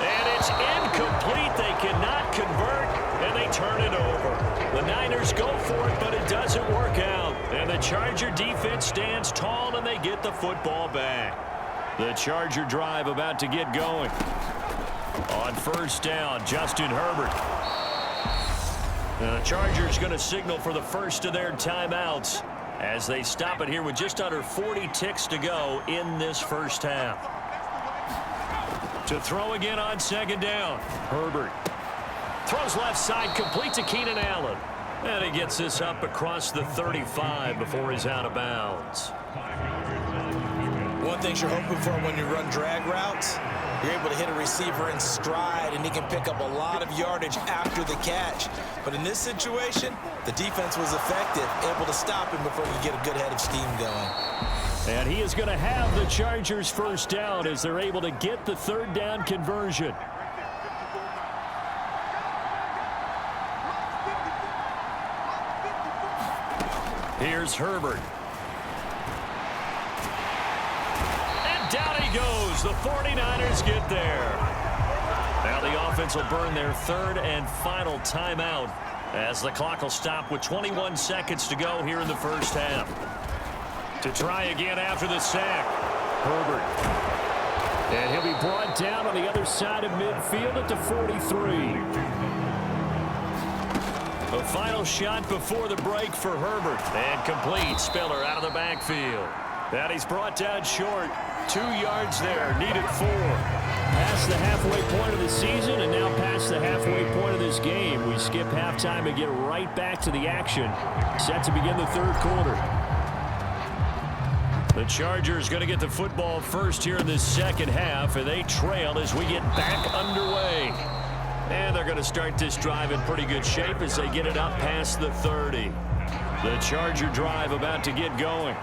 And it's incomplete. They cannot convert, and they turn it over. The Niners go for it, but it doesn't work out. And the Charger defense stands tall, and they get the football back. The Charger drive about to get going. On first down, Justin Herbert. The Chargers going to signal for the first of their timeouts as they stop it here with just under 40 ticks to go in this first half. To throw again on second down. Herbert throws left side, complete to Keenan Allen. And he gets this up across the 35 before he's out of bounds. One thing you're hoping for when you run drag routes, you're able to hit a receiver in stride, and he can pick up a lot of yardage after the catch. But in this situation, the defense was effective, able to stop him before you get a good head of steam going. And he is going to have the Chargers first down as they're able to get the third down conversion. Here's Herbert. Down he goes. The 49ers get there. Now the offense will burn their third and final timeout as the clock will stop with 21 seconds to go here in the first half. To try again after the sack. Herbert. And he'll be brought down on the other side of midfield at the 43. The final shot before the break for Herbert. And complete. Spiller out of the backfield. And he's brought down short. 2 yards there, needed 4. Past the halfway point of the season and now past the halfway point of this game. We skip halftime and get right back to the action. Set to begin the third quarter. The Chargers going to get the football first here in this second half, and they trail as we get back underway. And they're going to start this drive in pretty good shape as they get it up past the 30. The Charger drive about to get going.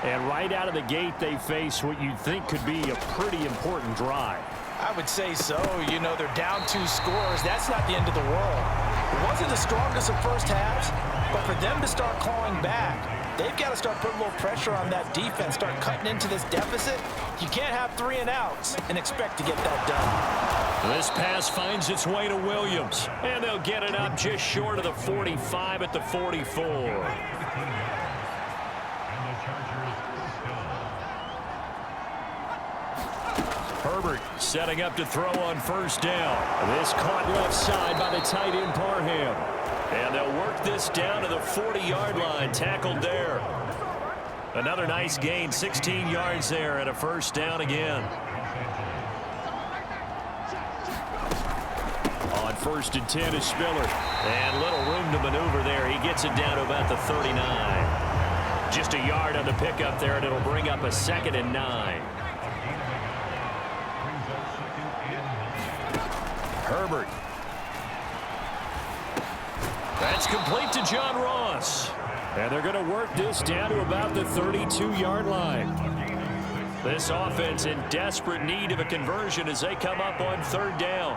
And right out of the gate, they face what you'd think could be a pretty important drive. I would say so. You know, they're down 2 scores. That's not the end of the world. It wasn't the strongest of first halves, but for them to start clawing back, they've got to start putting a little pressure on that defense, start cutting into this deficit. You can't have 3 and outs and expect to get that done. This pass finds its way to Williams, and they'll get it up just short of the 45 at the 44. Herbert setting up to throw on first down. This caught left side by the tight end Parham. And they'll work this down to the 40-yard line, tackled there. Another nice gain, 16 yards there, and a first down again. On first and 10 is Spiller. And little room to maneuver there. He gets it down to about the 39. Just a yard on the pickup there, and it'll bring up a 2nd and 9. Herbert. That's complete to John Ross. And they're going to work this down to about the 32-yard line. This offense in desperate need of a conversion as they come up on third down.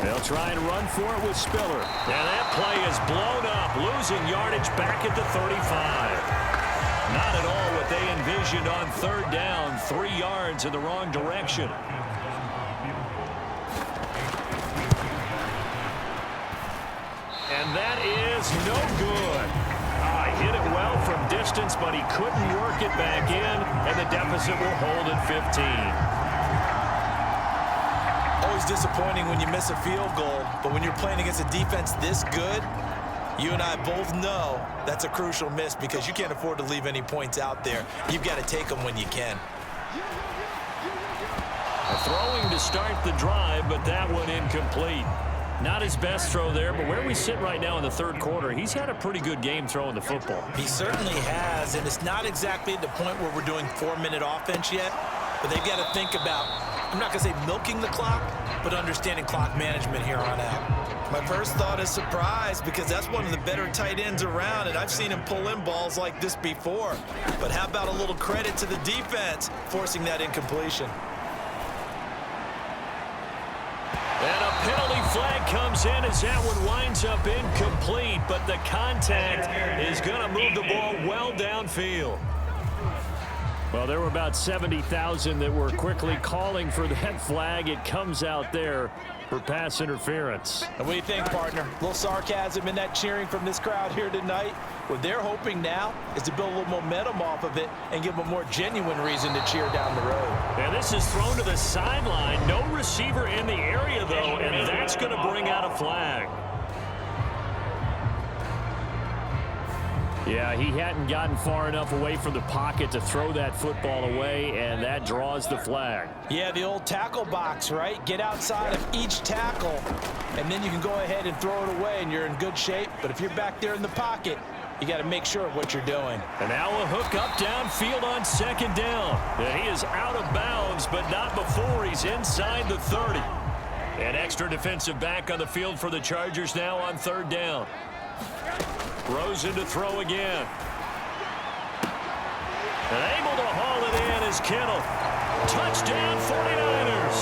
They'll try and run for it with Spiller. And that play is blown up, losing yardage back at the 35. Not at all what they envisioned on third down. 3 yards in the wrong direction. And that is no good. Hit it well from distance, but he couldn't work it back in, and the deficit will hold at 15. Always disappointing when you miss a field goal, but when you're playing against a defense this good, you and I both know that's a crucial miss because you can't afford to leave any points out there. You've got to take them when you can. Throwing to start the drive, but that one incomplete. Not his best throw there, but where we sit right now in the third quarter, he's had a pretty good game throwing the football. He certainly has, and it's not exactly at the point where we're doing 4-minute offense yet, but they've got to think about, I'm not going to say milking the clock, but understanding clock management here on out. My first thought is surprise, because that's one of the better tight ends around, and I've seen him pull in balls like this before. But how about a little credit to the defense forcing that incompletion? And a penalty flag comes in as that one winds up incomplete, but the contact is going to move the ball well downfield. Well, there were about 70,000 that were quickly calling for that flag. It comes out there for pass interference. And what do you think, partner? A little sarcasm in that cheering from this crowd here tonight. What they're hoping now is to build a little momentum off of it and give them a more genuine reason to cheer down the road. And this is thrown to the sideline. No receiver in the area, though, and that's going to bring out a flag. Yeah, he hadn't gotten far enough away from the pocket to throw that football away, and that draws the flag. Yeah, the old tackle box, right? Get outside of each tackle, and then you can go ahead and throw it away, and you're in good shape. But if you're back there in the pocket, you got to make sure of what you're doing. And now a hook up downfield on second down. And he is out of bounds, but not before he's inside the 30. An extra defensive back on the field for the Chargers now on third down. Rosen to throw again. And able to haul it in is Kittle. Touchdown 49ers.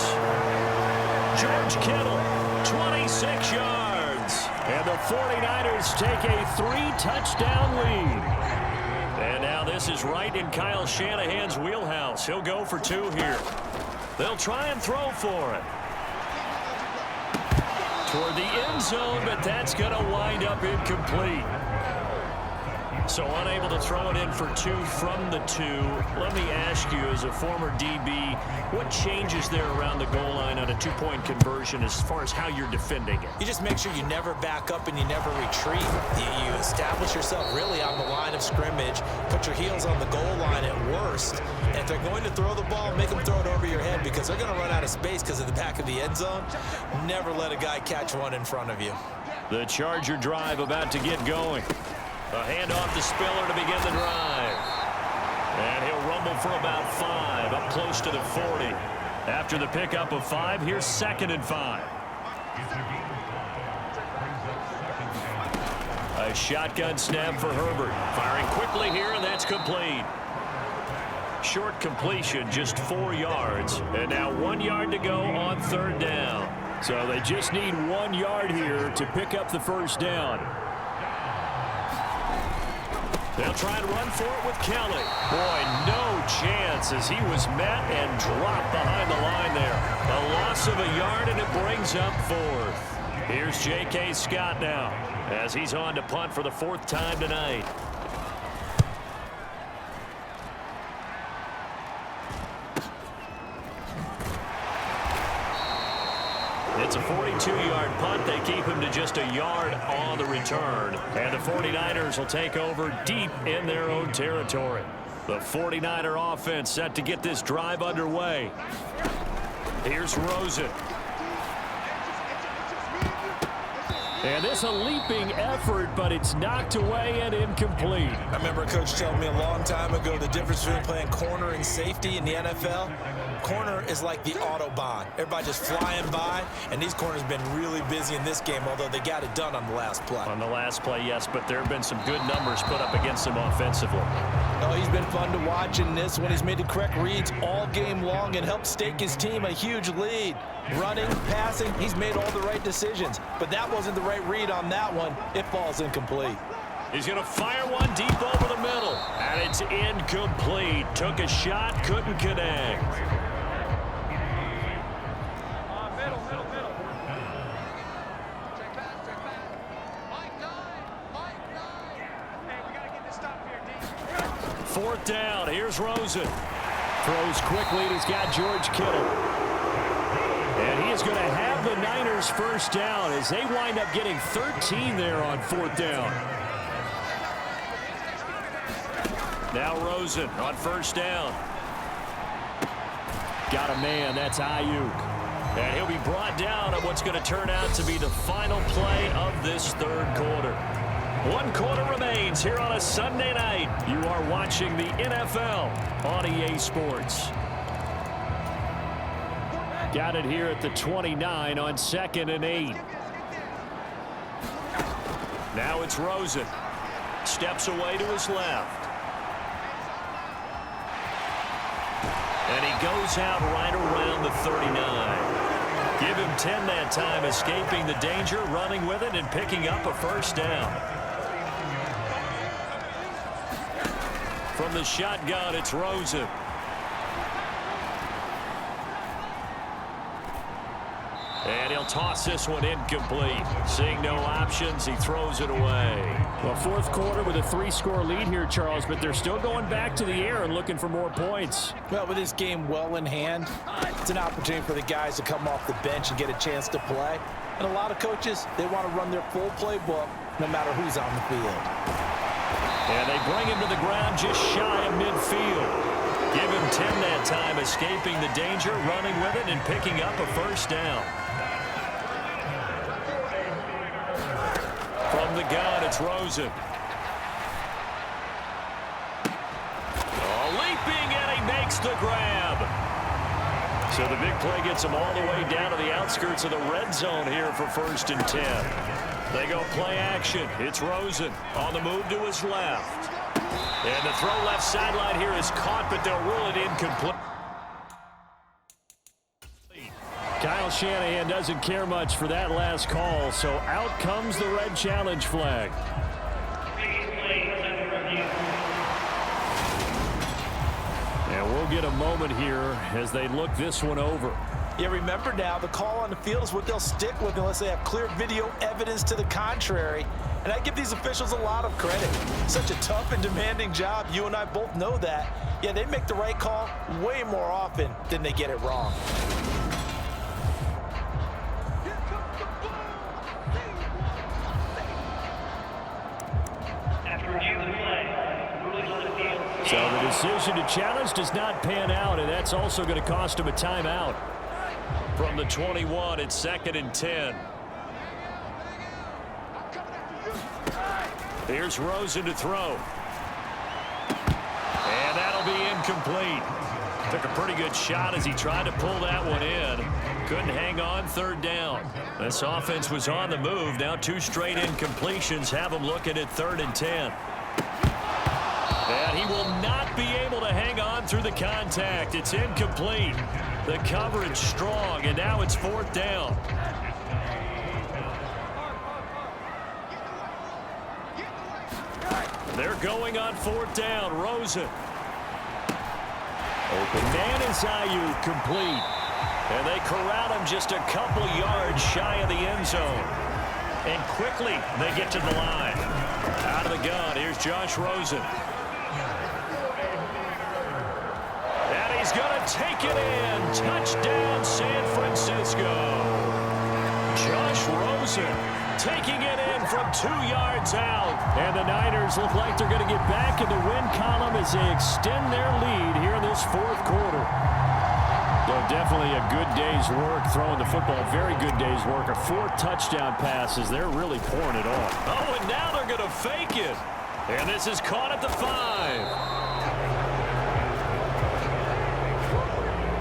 George Kittle, 26 yards. And the 49ers take a 3-touchdown lead. And now this is right in Kyle Shanahan's wheelhouse. He'll go for 2 here. They'll try and throw for it. Toward the end zone, but that's going to wind up incomplete. So unable to throw it in for 2 from the 2. Let me ask you, as a former DB, what changes there around the goal line on a 2-point conversion as far as how you're defending it? You just make sure you never back up and you never retreat. You establish yourself really on the line of scrimmage, put your heels on the goal line at worst. And if they're going to throw the ball, make them throw it over your head, because they're going to run out of space because of the back of the end zone. Never let a guy catch one in front of you. The Charger drive about to get going. A handoff to Spiller to begin the drive. And he'll rumble for about 5, up close to the 40. After the pickup of 5, here's 2nd and 5. A shotgun snap for Herbert. Firing quickly here, and that's complete. Short completion, just 4 yards. And now 1 yard to go on third down. So they just need 1 yard here to pick up the first down. They'll try and run for it with Kelly. Boy, no chance as he was met and dropped behind the line there. A loss of a yard, and it brings up 4th. Here's J.K. Scott now as he's on to punt for the 4th time tonight. It's a 42-yard punt. They keep him to just a yard on the return. And the 49ers will take over deep in their own territory. The 49er offense set to get this drive underway. Here's Rosen. And it's a leaping effort, but it's knocked away and incomplete. I remember a coach telling me a long time ago the difference between playing corner and safety in the NFL. Corner is like the Autobahn. Everybody just flying by, and these corners have been really busy in this game, although they got it done on the last play. On the last play, yes, but there have been some good numbers put up against him offensively. Oh, he's been fun to watch in this one. He's made the correct reads all game long and helped stake his team a huge lead. Running, passing, he's made all the right decisions. But that wasn't the right read on that one. It falls incomplete. He's going to fire one deep over the middle. And it's incomplete. Took a shot, couldn't connect. Fourth down. Here's Rosen. Throws quickly, and he's got George Kittle. And he is going to have the Niners first down as they wind up getting 13 there on 4th down. Now Rosen on first down. Got a man. That's Ayuk. And he'll be brought down at what's going to turn out to be the final play of this third quarter. 1 quarter remains here on a Sunday night. You are watching the NFL on EA Sports. Got it here at the 29 on 2nd and 8. Now it's Rosen. Steps away to his left. And he goes out right around the 39. Give him 10 that time, escaping the danger, running with it, and picking up a first down. From the shotgun, it's Rosen. And he'll toss this one incomplete. Seeing no options, he throws it away. Well, fourth quarter with a 3-score lead here, Charles, but they're still going back to the air and looking for more points. Well, with this game well in hand, it's an opportunity for the guys to come off the bench and get a chance to play. And a lot of coaches, they want to run their full playbook no matter who's on the field. And they bring him to the ground just shy of midfield. Give him 10 that time, escaping the danger, running with it, and picking up a first down. From the gun, it's Rosen. Oh, leaping, and he makes the grab. So the big play gets him all the way down to the outskirts of the red zone here for 1st and 10. They go play action. It's Rosen on the move to his left. And the throw left sideline here is caught, but they'll rule it incomplete. Kyle Shanahan doesn't care much for that last call, so out comes the red challenge flag. And we'll get a moment here as they look this one over. Yeah, remember now, the call on the field is what they'll stick with unless they have clear video evidence to the contrary. And I give these officials a lot of credit. Such a tough and demanding job. You and I both know that. Yeah, they make the right call way more often than they get it wrong. So the decision to challenge does not pan out, and that's also going to cost him a timeout. From the 21, it's 2nd and 10. Here's Rosen to throw. And that'll be incomplete. Took a pretty good shot as he tried to pull that one in. Couldn't hang on, 3rd down. This offense was on the move. Now 2 straight incompletions have them looking at 3rd and 10. And he will not be able to hang on through the contact. It's incomplete. The coverage strong, and now it's 4th down. They're going on 4th down. Rosen. Open man is Ayuk, complete. And they corral him just a couple yards shy of the end zone. And quickly they get to the line. Out of the gun, here's Josh Rosen. And he's going to take it in. Touchdown, San Francisco. Josh Rosen taking it in from 2 yards out. And the Niners look like they're going to get back in the win column as they extend their lead here in this 4th quarter. Well, definitely a good day's work throwing the football. Very good day's work. 4 touchdown passes. They're really pouring it on. Oh, and now they're going to fake it. And this is caught at the 5.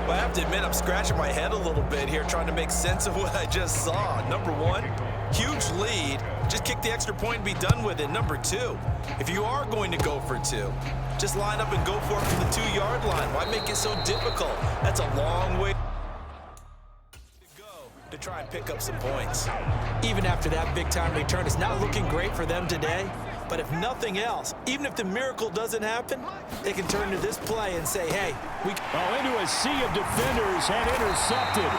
Well, I have to admit, I'm scratching my head a little bit here trying to make sense of what I just saw. Number 1, huge lead. Just kick the extra point and be done with it. Number 2, if you are going to go for 2, just line up and go for it from the 2-yard line. Why make it so difficult? That's a long way to go to try and pick up some points. Even after that big-time return, it's not looking great for them today. But if nothing else, even if the miracle doesn't happen, they can turn to this play and say, hey, we... Oh, into a sea of defenders and intercepted.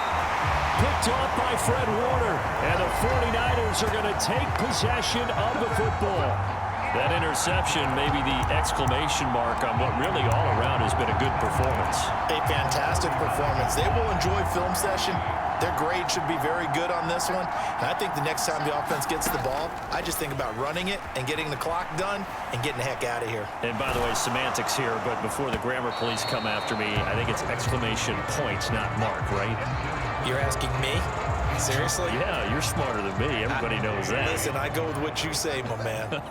Picked off by Fred Warner. And the 49ers are going to take possession of the football. That interception may be the exclamation mark on what really all around has been a good performance. A fantastic performance. They will enjoy film session. Their grade should be very good on this one. And I think the next time the offense gets the ball, I just think about running it and getting the clock done and getting the heck out of here. And by the way, semantics here, but before the grammar police come after me, I think it's exclamation point, not mark, right? You're asking me? Seriously? Yeah, you're smarter than me. Everybody knows that. Listen, I go with what you say, my man.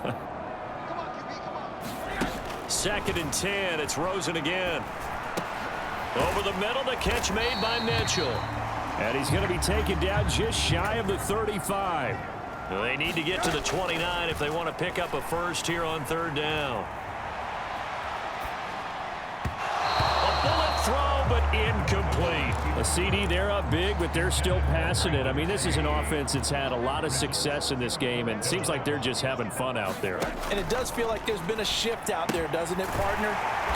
2nd and 10. It's Rosen again. Over the middle, the catch made by Mitchell. And he's going to be taken down just shy of the 35. They need to get to the 29 if they want to pick up a first here on 3rd down. A bullet throw, but incomplete. A CD, they're up big, but they're still passing it. I mean, this is an offense that's had a lot of success in this game, and it seems like they're just having fun out there. And it does feel like there's been a shift out there, doesn't it, partner?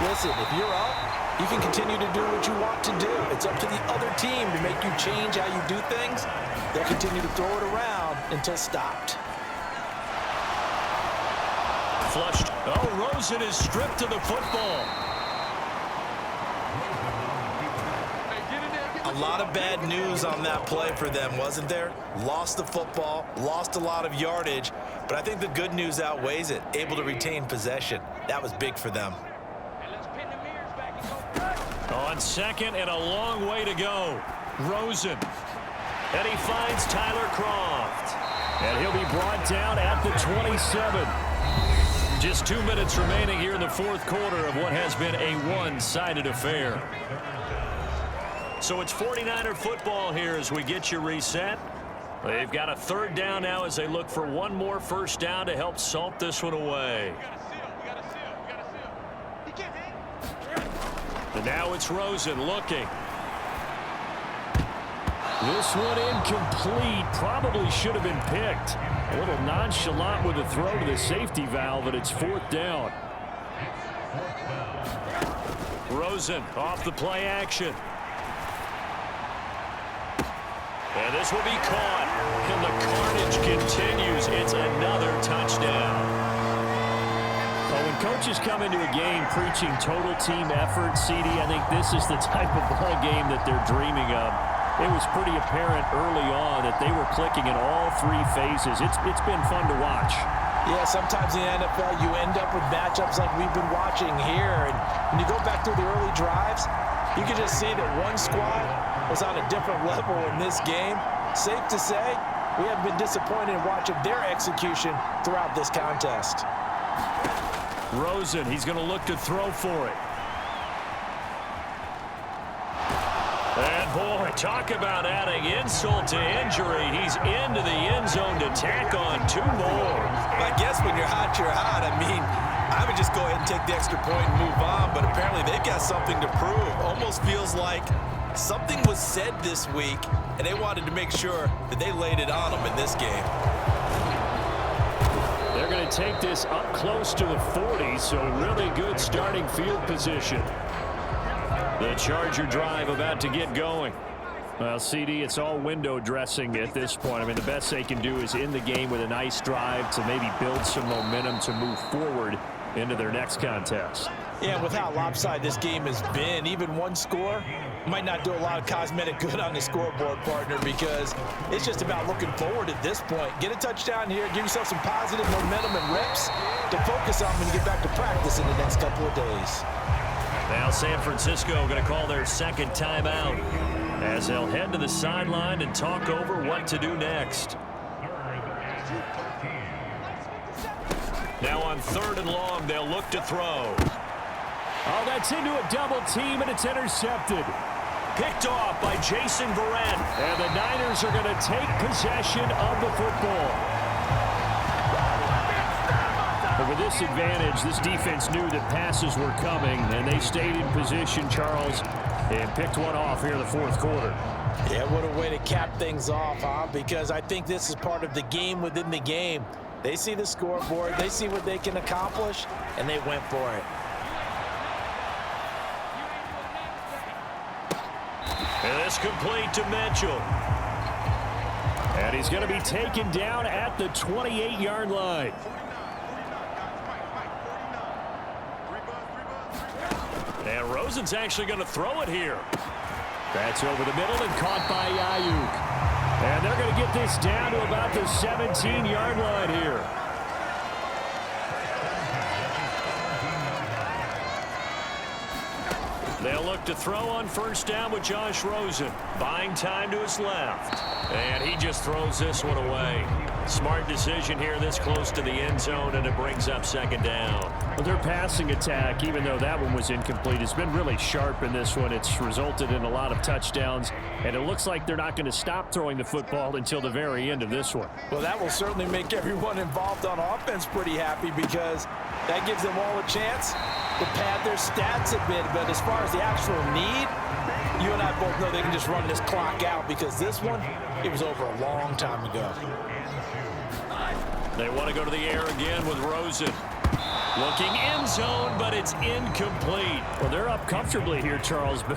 Listen, if you're up, you can continue to do what you want to do. It's up to the other team to make you change how you do things. They'll continue to throw it around until stopped. Flushed. Oh, Rosen is stripped of the football. A lot of bad news on that play for them, wasn't there? Lost the football, lost a lot of yardage, but I think the good news outweighs it. Able to retain possession. That was big for them. On 2nd and a long way to go. Rosen. And he finds Tyler Croft. And he'll be brought down at the 27. Just 2 minutes remaining here in the 4th quarter of what has been a one-sided affair. So it's 49er football here as we get you reset. They've got a 3rd down now as they look for one more first down to help salt this one away. And now it's Rosen looking. This one incomplete. Probably should have been picked. A little nonchalant with a throw to the safety valve, and it's 4th down. Rosen off the play action. And this will be caught. And the carnage continues. It's another touchdown. Well, when coaches come into a game preaching total team effort, CD, I think this is the type of ball game that they're dreaming of. It was pretty apparent early on that they were clicking in all 3 phases. It's been fun to watch. Yeah, sometimes in the NFL you end up with matchups like we've been watching here. And when you go back through the early drives, you can just see that one squad was on a different level in this game. Safe to say, we have been disappointed in watching their execution throughout this contest. Rosen, he's going to look to throw for it. And boy, talk about adding insult to injury. He's into the end zone to tack on 2 more. I guess when you're hot, you're hot. I mean, I would just go ahead and take the extra point and move on, but apparently they've got something to prove. Almost feels like something was said this week, and they wanted to make sure that they laid it on them in this game. They're going to take this up close to the 40, so really good starting field position. The Charger drive about to get going. Well, CD, it's all window dressing at this point. I mean, the best they can do is end the game with a nice drive to maybe build some momentum to move forward into their next contest. Yeah, with how lopsided this game has been, even one score might not do a lot of cosmetic good on the scoreboard, partner, because it's just about looking forward at this point. Get a touchdown here, give yourself some positive momentum and reps to focus on when you get back to practice in the next couple of days. Now San Francisco going to call their 2nd timeout as they'll head to the sideline and talk over what to do next. Now on 3rd and long, they'll look to throw. Oh, that's into a double team, and it's intercepted. Picked off by Jason Verrett. And the Niners are going to take possession of the football. But with this advantage, this defense knew that passes were coming, and they stayed in position, Charles, and picked one off here in the 4th quarter. Yeah, what a way to cap things off, huh? Because I think this is part of the game within the game. They see the scoreboard, they see what they can accomplish, and they went for it. And this complete to Mitchell. And he's going to be taken down at the 28-yard line. And Rosen's actually going to throw it here. That's over the middle and caught by Ayuk. And they're going to get this down to about the 17-yard line here. They'll look to throw on first down with Josh Rosen. Buying time to his left. And he just throws this one away. Smart decision here this close to the end zone, and it brings up second down. Well, their passing attack, even though that one was incomplete, has been really sharp in this one. It's resulted in a lot of touchdowns, and it looks like they're not going to stop throwing the football until the very end of this one. Well, that will certainly make everyone involved on offense pretty happy because that gives them all a chance to pad their stats a bit. But as far as the actual need, you and I both know they can just run this clock out because this one, it was over a long time ago. They want to go to the air again with Rosen. Looking end zone, but it's incomplete. Well, they're up comfortably here, Charles, but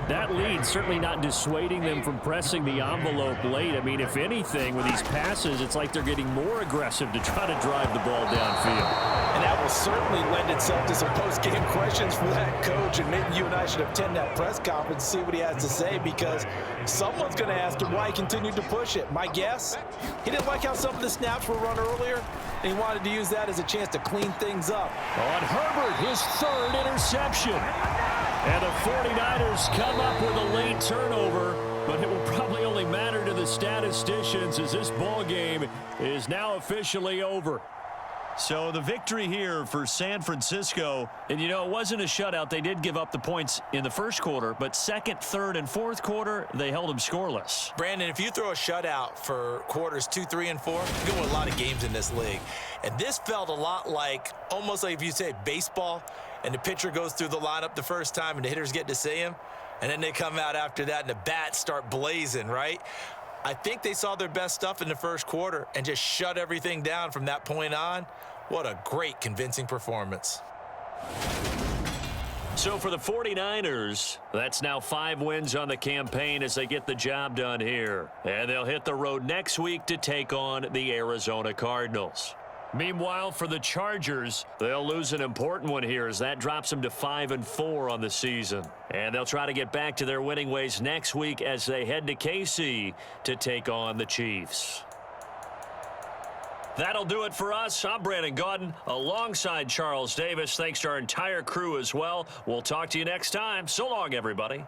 that lead certainly not dissuading them from pressing the envelope late. I mean, if anything, with these passes, it's like they're getting more aggressive to try to drive the ball downfield. And that will certainly lend itself to some post-game questions for that coach, and maybe you and I should attend that press conference and see what he has to say, because someone's going to ask him why he continued to push it. My guess, he didn't like how some of the snaps were run earlier, and he wanted to use that as a chance to clean things up. On Herbert, his third interception. And the 49ers come up with a late turnover, but it will probably only matter to the statisticians as this ball game is now officially over. So the victory here for San Francisco. And, you know, it wasn't a shutout. They did give up the points in the first quarter, but second, third, and fourth quarter, they held them scoreless. Brandon, if you throw a shutout for quarters 2, 3, and 4, you're going to win a lot of games in this league. And this felt a lot like, almost like if you say baseball, and the pitcher goes through the lineup the first time and the hitters get to see him, and then they come out after that and the bats start blazing, right? I think they saw their best stuff in the first quarter and just shut everything down from that point on. What a great, convincing performance. So for the 49ers, that's now 5 wins on the campaign as they get the job done here. And they'll hit the road next week to take on the Arizona Cardinals. Meanwhile, for the Chargers, they'll lose an important one here as that drops them to 5-4 on the season. And they'll try to get back to their winning ways next week as they head to KC to take on the Chiefs. That'll do it for us. I'm Brandon Gaudin alongside Charles Davis. Thanks to our entire crew as well. We'll talk to you next time. So long, everybody.